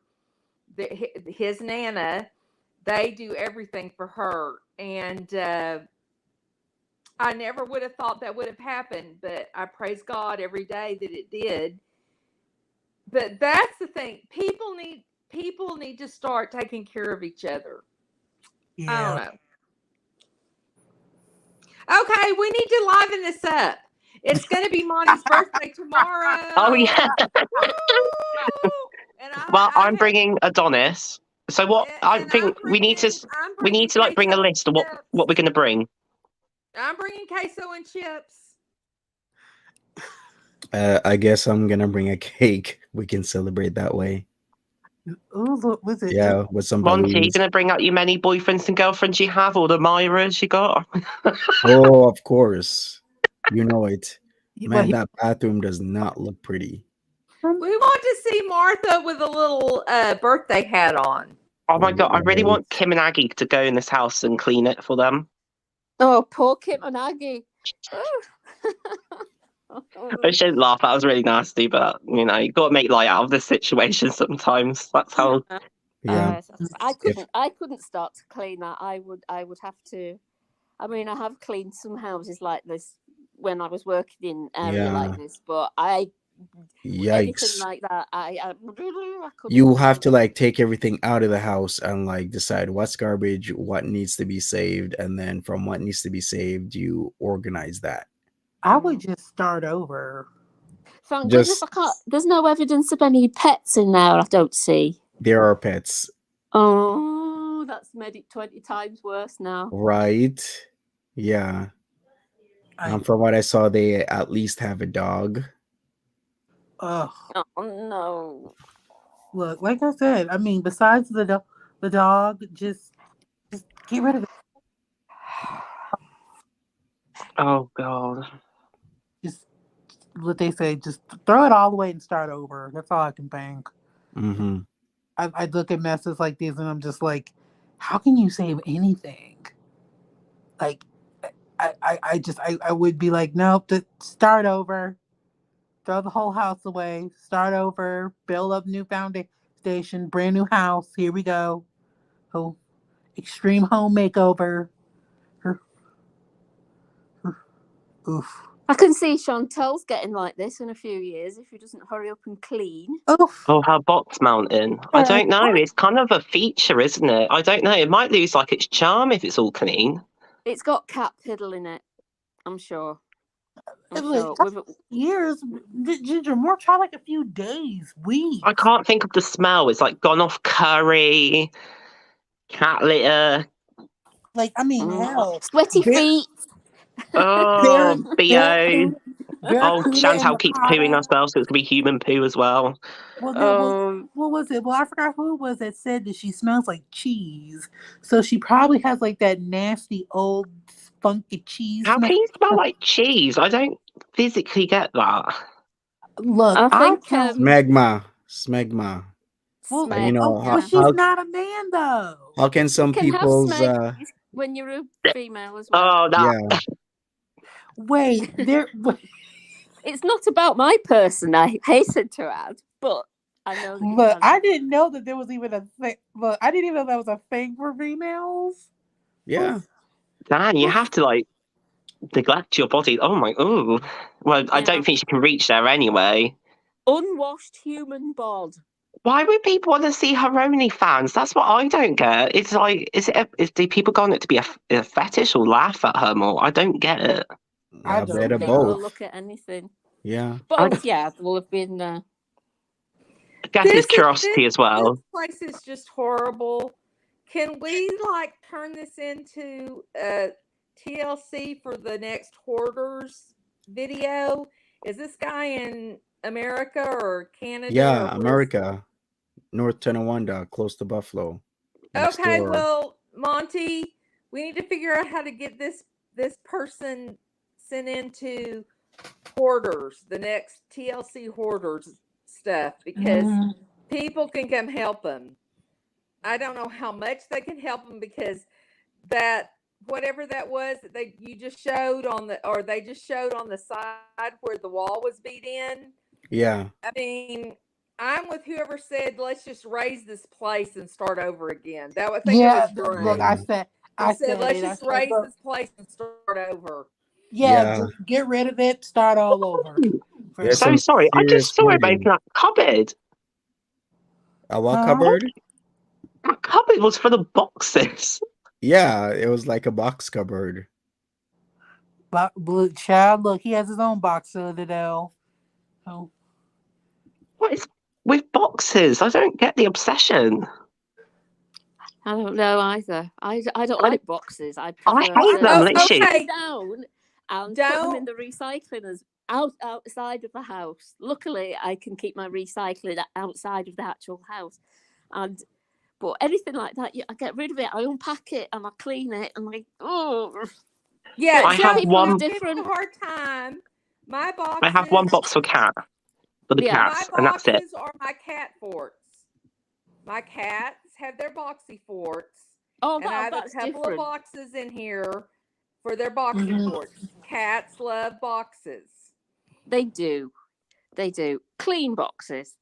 his Nana. They do everything for her, and I never would have thought that would have happened, but I praise God every day that it did. But that's the thing. People need to start taking care of each other. Yeah. I don't know. Okay, we need to liven this up. It's going to be Monty's birthday tomorrow. Oh yeah. I'm bringing Adonis. So what? I think we need to like bring a list of what we're going to bring. I'm bringing queso and chips. I guess I'm gonna bring a cake. We can celebrate that way. Ooh, look, what's it? Yeah, with some Monty, balloons. you gonna bring out your many boyfriends and girlfriends you have, or the Myras you got? Oh, of course. You know it. Man, that bathroom does not look pretty. We want to see Martha with a little birthday hat on. Oh my god, I really want Kim and Aggie to go in this house and clean it for them. Oh, poor Kim and Aggie. I shouldn't laugh. That was really nasty, but you got to make light out of this situation sometimes. That's how. Yeah. I couldn't start to clean that. I would have to. I mean, I have cleaned some houses like this when I was working in an area Yeah. like this, but anything Yikes. like that, I couldn't You do have it. to like take everything out of the house and like decide what's garbage, what needs to be saved, and then from what needs to be saved, you organize that. I would just start over. Thank goodness Just I can't. There's no evidence of any pets in there. I don't see. there are pets, Oh, that's made it 20 times worse now. right? Yeah. I From what I saw, they at least have a dog. ugh. Oh no. Look, like I said, I mean, besides the dog, just get rid of it. Oh God. Just what they say, just throw it all away and start over. That's all I can think. Mm-hmm. I look at messes like these and I'm just like, how can you save anything? Like, I would be like, nope, start over. Throw the whole house away. Start over. Build up new foundation. Brand new house. Here we go. Oh, extreme home makeover. Oof. I can see Chantel's getting like this in a few years if he doesn't hurry up and clean. Oof. Oh, her box mounting. I don't know. It's kind of a feature, isn't it? I don't know. It might lose like its charm if it's all clean. It's got cat piddle in it, I'm sure. Like, years, Ginger, more try like a few days, weeks. I can't think of the smell. It's like gone off curry, cat litter. Like, I mean, hell. Sweaty feet. Oh, BO. Oh, Barracuda and Chantal keeps pooing Ricotta. herself, so it's going to be human poo as well. Well, no, what was it? Well, I forgot who it was that said that she smells like cheese. So she probably has like that nasty old funky cheese How smell. can you smell like cheese? I don't physically get that. Look, I think Smegma. Well, You know but she's not a man though. how can some You can have people's smeg when you're a female as well. Oh, that. yeah. Wait, it's not about my person, I hasten to add, but I know that Look, I didn't know that there was even a thing. Look, I didn't even know that was a thing for females. Yeah. Dan, you have to like neglect your body. Oh my, oh. Well, I don't think she can reach there anyway. Unwashed human bod. Why would people want to see her OnlyFans? That's what I don't get. It's like, do people go on it to be a fetish or laugh at her more? I don't get it. I bet of People will both. look at anything. Yeah. Both, yeah, will have been. I guess it's curiosity as well. This place is just horrible. Can we like turn this into TLC for the next Hoarders video? Is this guy in America or Canada? Yeah, or America. North Tonawanda, close to Buffalo. Okay, well, Monty, we need to figure out how to get this person sent into Hoarders, the next TLC Hoarders stuff, because people can come help them. I don't know how much they can help them because that whatever that was that they just showed on the side where the wall was beat in. Yeah. I mean, I'm with whoever said let's just raise this place and start over again. That I think it was Drew. Look, I said let's just raise this place and start over. Yeah, just get rid of it, start all over. So sorry, I just saw him open that cupboard. A what cupboard? That cupboard was full of boxes. Yeah, it was like a box cupboard. Blue child, look, he has his own box Citadel. Oh. What is with boxes? I don't get the obsession. I don't know either. I don't like boxes. I hate them. Literally. Down and put them in the recycling outside of the house. Luckily, I can keep my recycling outside of the actual house. But anything like that, I get rid of it. I unpack it and I clean it and Yeah, I have one different hard time. My boxes. I have one box for cats, my and that's it. boxes are my cat forts. My cats have their boxy forts. Oh, and I have a couple of boxes in here for their boxy forts. Cats love boxes. They do. They do. Clean boxes.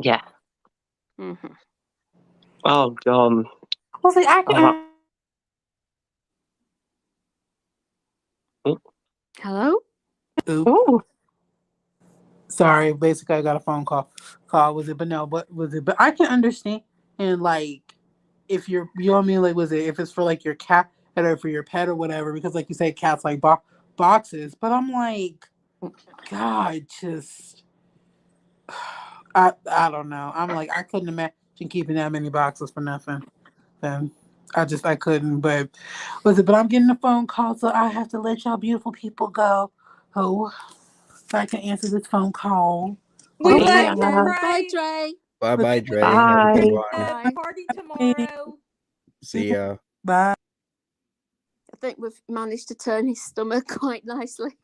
Yeah. Mm-hmm. Oh, God. Well, see, Hello? Oops. Oh, Sorry, basically I got a phone call. Was it? But no, but was it? But I can understand. And like, if you're, you know what I mean? Like, was it if it's for like your cat or for your pet or whatever? Because like you say, cats like boxes. But I'm like, God, just I don't know. I'm like, I couldn't imagine keeping that many boxes for nothing. Then I couldn't. But was it? But I'm getting a phone call, so I have to let y'all beautiful people go. Oh, so I can answer this phone call. We Okay. yeah. love you, Bye, Dre. Dre. Bye bye, Dre. Have a good Bye. one. Bye. Party tomorrow. See ya. Bye. I think we've managed to turn his stomach quite nicely.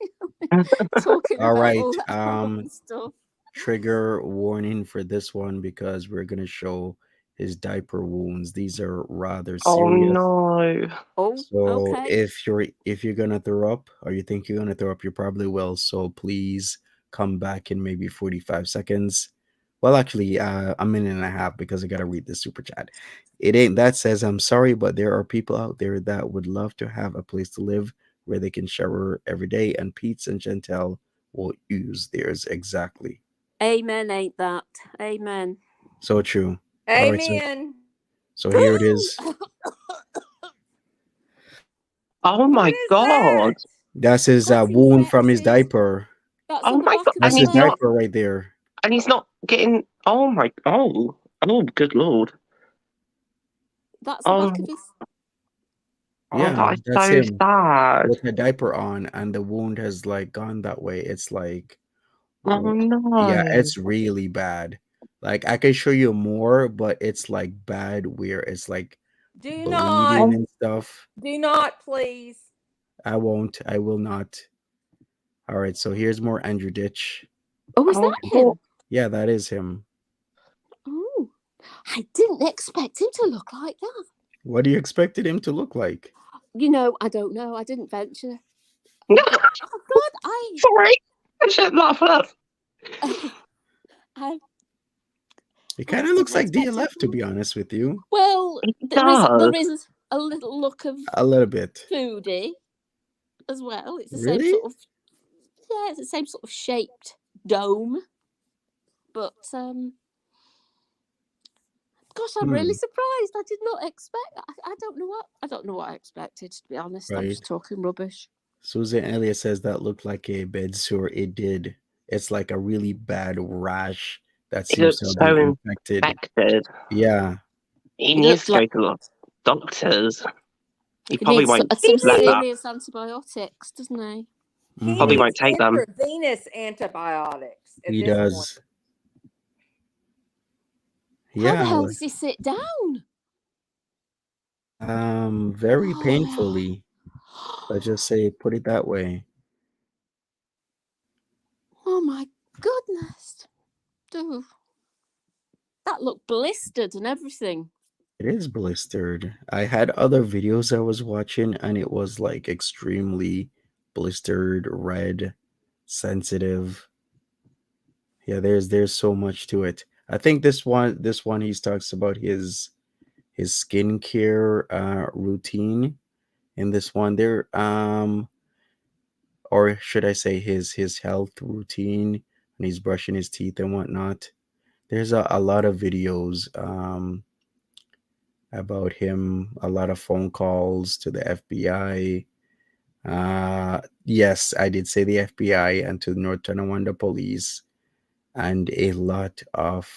Talking All about right. all that common stuff. Trigger warning for this one because we're gonna show his diaper wounds. These are rather Oh serious. no. Oh, So okay. if you're gonna throw up or you think you're gonna throw up, you probably will. So please come back in maybe 45 seconds. Well, actually, a minute and a half because I gotta read the super chat. It ain't that says I'm sorry, but there are people out there that would love to have a place to live where they can shower every day, and Pete's and Chantel will use theirs exactly. Amen, ain't that? Amen. So true. All right, Amen. so here it is. Oh What my is God. that? That's his That's wound from his infected. diaper. That's Oh on the my back God. of That's And his his he's leg. not. diaper right there. And he's not getting. Oh my. Oh. Oh. Good Lord. That's the back of Oh. his. Oh. Yeah, That is that's so him sad. with a diaper on, and the wound has like gone that way. It's like, Oh yeah, no. it's really bad. Like I can show you more, but it's like bad where it's like Do not, bleeding Oh. and stuff. do not, please. I won't. I will not. All right, so here's more Andrew Ditch. Oh, is Oh. that Poor. him? Yeah, that is him. Oh, I didn't expect him to look like that. What do you expected him to look like? You know, I don't know. I didn't venture. No. But oh God, Sorry. I shouldn't laugh at that. I It I kind of didn't looks like expect him DLF, to to look. be honest with you. Well, It there does. is a little look of A little bit. Foodie as well. It's the same Really? sort of it's the same sort of shaped dome. But gosh, I'm really surprised. I did not expect. I don't know what I expected. To be honest, I'm Right. just talking rubbish. Susan Elliott says that looked like a bed sore. It did. It's like a really bad rash that It seems to looks have been so infected. infected. Yeah. He He needs looked to go like to the doctors. He he probably needs won't some let that. serious antibiotics, doesn't he? He Probably Mhm. needs won't take them. intravenous antibiotics at He this point. does. How the Yeah. hell does he sit down? Very painfully. Let's just say, put it that way. Oh my goodness. Dude. That looked blistered and everything. It is blistered. I had other videos I was watching, and it was like extremely blistered, red, sensitive. Yeah, there's so much to it. I think this one he talks about his skincare routine. In this one, there or should I say his health routine, and he's brushing his teeth and whatnot. There's a lot of videos about him, a lot of phone calls to the FBI. Yes, I did say the FBI and to North Tonawanda Police, and a lot of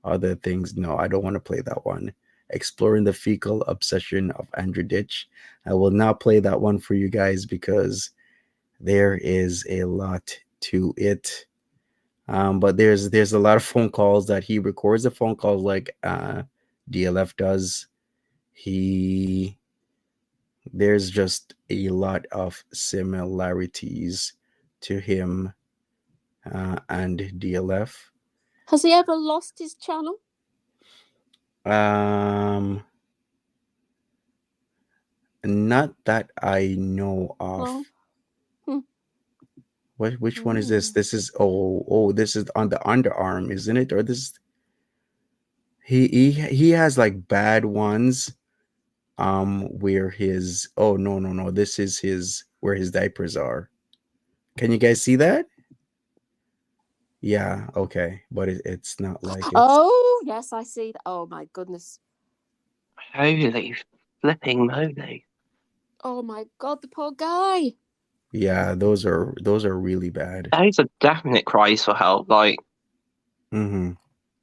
other things. No, I don't want to play that one. Exploring the fecal obsession of Andrew Ditch. I will not play that one for you guys because there is a lot to it. But there's a lot of phone calls that he records the phone calls like DLF does. He There's just a lot of similarities to him and DLF. Has he ever lost his channel? Um, Not that I know of. No. Hmm. Which one is this? This is this is on the underarm, isn't it? Or this he has like bad ones where his no, this is his where his diapers are. Can you guys see that? Yeah, okay, but it's not like it's. Oh, yes, I see that. Oh my goodness. Holy flipping moly. Oh my God, the poor guy. Yeah, those are really bad. Those are definite cries for help. Like, Mm-hmm.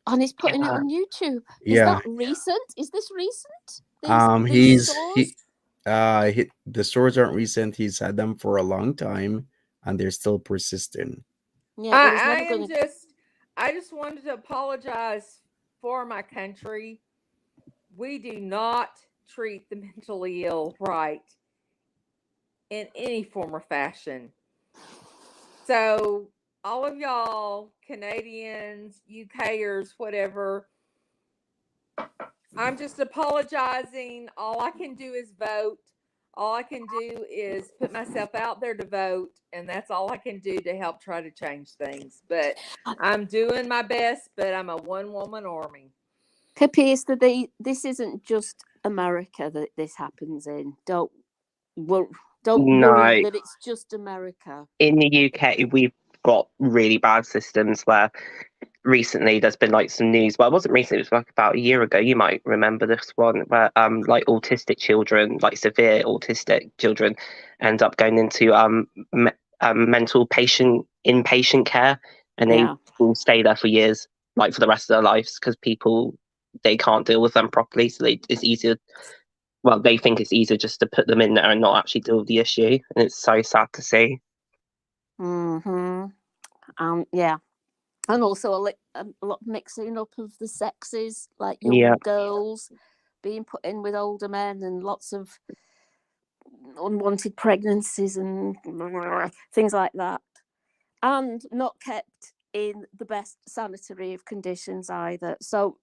And he's putting it yeah. on YouTube. Is Yeah. that recent? Is this recent? These He's stores? the stores aren't recent. He's had them for a long time, and they're still persistent. Yeah, well, he's never I going am to. I just wanted to apologize for my country. We do not treat the mentally ill right in any form or fashion. So, all of y'all, Canadians, UKers, whatever, I'm just apologizing. All I can do is vote. All I can do is put myself out there to vote, and that's all I can do to help try to change things. But I'm doing my best, but I'm a one-woman army. Pippi, this isn't just America that this happens in. Don't worry No. that it's just America. In the UK, we've got really bad systems where recently there's been like some news. Well, it wasn't recently, it was like about a year ago. You might remember this one where like autistic children, like severe autistic children, end up going into mental inpatient care, and they will stay there for years, like for the rest of their lives, because they can't deal with them properly. So it's easier. Well, they think it's easier just to put them in there and not actually deal with the issue, and it's so sad to see. Mm-hmm. Yeah. And also a lot of mixing up of the sexes, like young girls being put in with older men, and lots of unwanted pregnancies and things like that, and not kept in the best sanitary of conditions either. So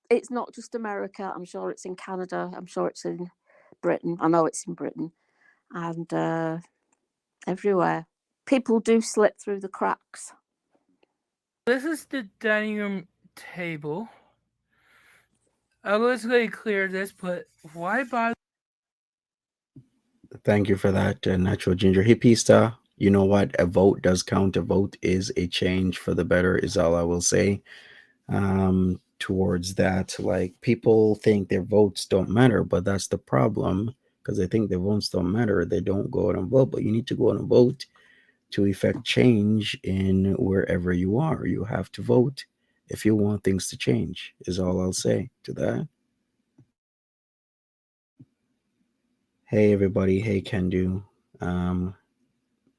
it's not just America. I'm sure it's in Canada. I'm sure it's in Britain. I know it's in Britain, and everywhere. People do slip through the cracks. This is the dining room table. I was going to clear this, but why bother? Thank you for that, Natural Ginger Hippista. You know what? A vote does count. A vote is a change for the better, is all I will say. Towards that, like, people think their votes don't matter, but that's the problem, because they think their votes don't matter. They don't go out and vote, but you need to go out and vote to effect change in wherever you are. You have to vote if you want things to change, is all I'll say to that. Hey everybody, hey Kendu.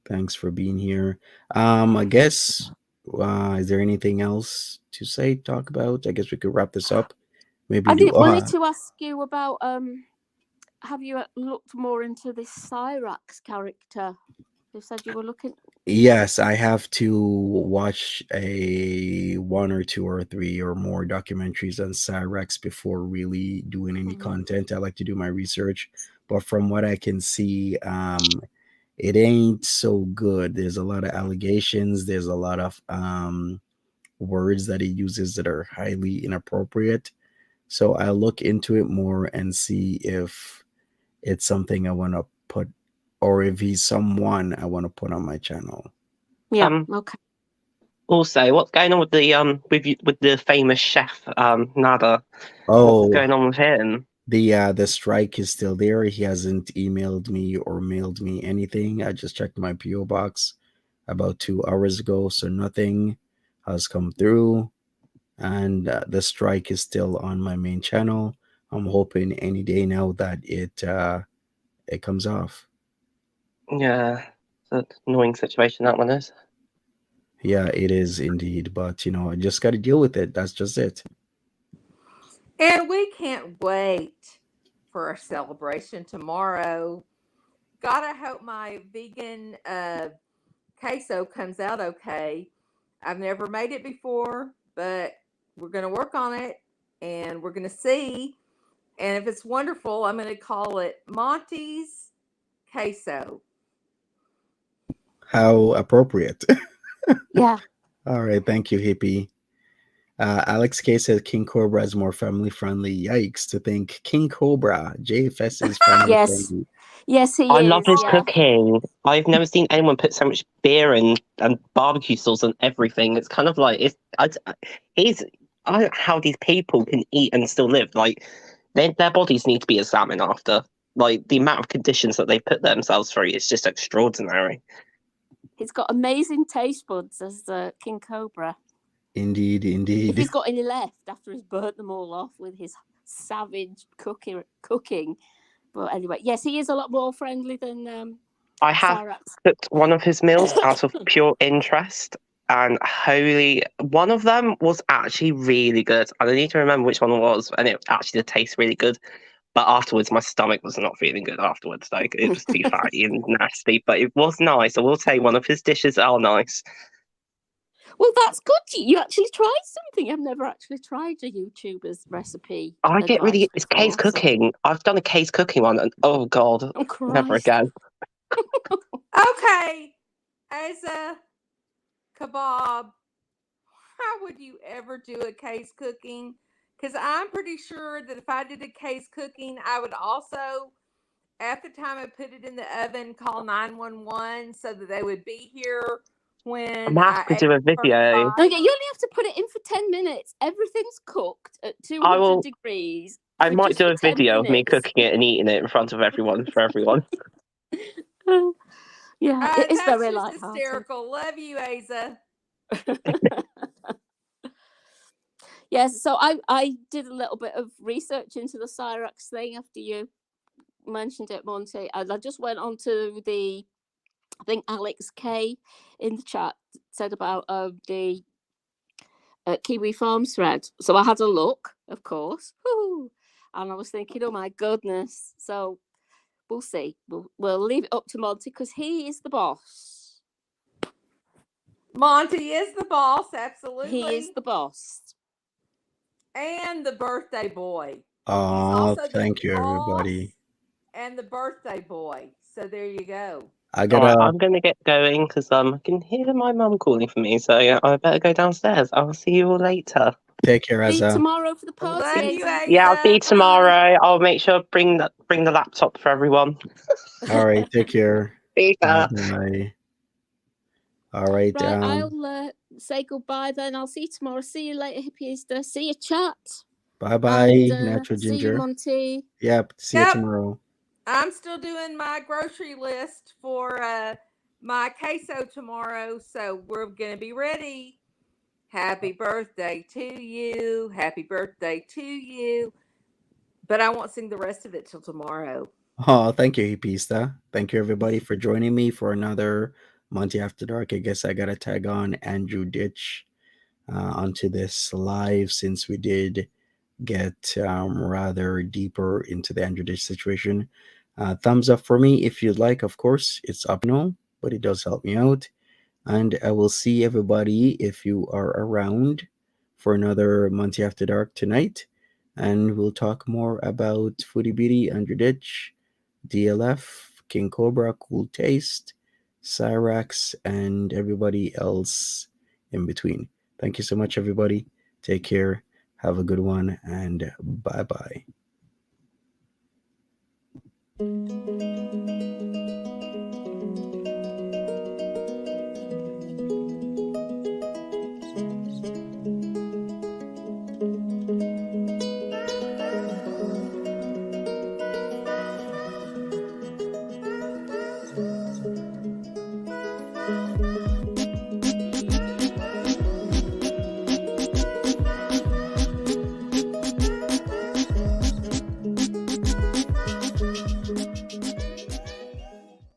Thanks for being here. I guess is there anything else to say, talk about? I guess we could wrap this up. Maybe I do wanted to ask you about have you looked more into this Cyrax character? You said you were looking. Yes, I have to watch a 1 or 2 or 3 or more documentaries on Cyrex before really doing any content. I like to do my research, but from what I can see, it ain't so good. There's a lot of allegations. There's a lot of words that he uses that are highly inappropriate. So I'll look into it more and see if it's something I want to put, or if he's someone I want to put on my channel. Yeah. Okay. Also, what's going on with the with the famous chef Nader? Oh, what's going on with him? The strike is still there. He hasn't emailed me or mailed me anything. I just checked my PO box about 2 hours ago, so nothing has come through, and the strike is still on my main channel. I'm hoping any day now that it comes off. Yeah, it's an annoying situation, that one is. Yeah, it is indeed, but I just got to deal with it. That's just it. And we can't wait for our celebration tomorrow. Gotta hope my vegan queso comes out okay. I've never made it before, but we're going to work on it and we're going to see. And if it's wonderful, I'm going to call it Monty's queso. How appropriate. Yeah. All right. Thank you, Hippie. Alex K said King Cobra is more family friendly. Yikes! To think King Cobra JFS is family Yes. friendly. Yes, he I is. love his Yeah. cooking. I've never seen anyone put so much beer and barbecue sauce on everything. It's kind of like I don't know how these people can eat and still live. Like their bodies need to be examined after. Like the amount of conditions that they put themselves through is just extraordinary. He's got amazing taste buds as King Cobra. Indeed, If indeed. he's got any left after he's burnt them all off with his savage cooking. But anyway, yes, he is a lot more friendly than I have Cyrax. cooked one of his meals out of pure interest, and holy, one of them was actually really good. I don't need to remember which one it was, and it actually did taste really good. But afterwards, my stomach was not feeling good afterwards. Like it was too fatty and nasty, but it was nice. I will say one of his dishes are nice. Well, that's good. You actually tried something. I've never actually tried a YouTuber's recipe. I get really it's case before, so- cooking. I've done a case cooking one, and oh god, Oh, never Christ. again. Okay, as a kebab, how would you ever do a case cooking? Because I'm pretty sure that if I did a case cooking, I would also, at the time I put it in the oven, call 911 so that they would be here when I'm gonna have to do a video. Okay, you only have to put it in for 10 minutes. Everything's cooked at 200 will- degrees. I for might just do for a 10 video of me minutes. cooking it and eating it in front of everyone for everyone. Yeah, it is that's very just light-hearted. hysterical. Love you, Asa. Yes, so I did a little bit of research into the Cyrax thing after you mentioned it, Monty. And I just went on to I think Alex K in the chat said about the Kiwi Farms thread. So I had a look, of course. Woo! And I was thinking, oh my goodness. So we'll see. We'll leave it up to Monty because he is the boss. Monty is the boss, absolutely. He is the boss. And the birthday boy. Oh, thank you, everybody. And the birthday boy. So there you go. I gotta. Alright, I'm gonna get going because I can hear my mum calling for me, so I better go downstairs. I'll see you all later. Take care, See you Asa. tomorrow for the party. Love you, Asa. Yeah, I'll see you Bye. tomorrow. I'll make sure bring the laptop for everyone. All right, take care. See ya. Bye. All right. Right, I'll say goodbye then. I'll see you tomorrow. See you later, Hippieista. See you, chat. Bye bye, And, Natural see you, Ginger. Monty. Yep. See you tomorrow. I'm still doing my grocery list for my queso tomorrow, so we're gonna be ready. Happy birthday to you. Happy birthday to you. But I won't sing the rest of it till tomorrow. Oh, thank you, Hippista. Thank you, everybody, for joining me for another Monty After Dark. I guess I gotta tag on Andrew Ditch onto this live since we did get rather deeper into the Andrew Ditch situation. Thumbs up for me if you'd like. Of course, it's optional, but it does help me out. And I will see everybody if you are around for another Monty After Dark tonight. And we'll talk more about Foodie Beauty, Andrew Ditch, DLF, King Cobra, Cool Taste, Cyrax, and everybody else in between. Thank you so much, everybody. Take care. Have a good one, and bye-bye.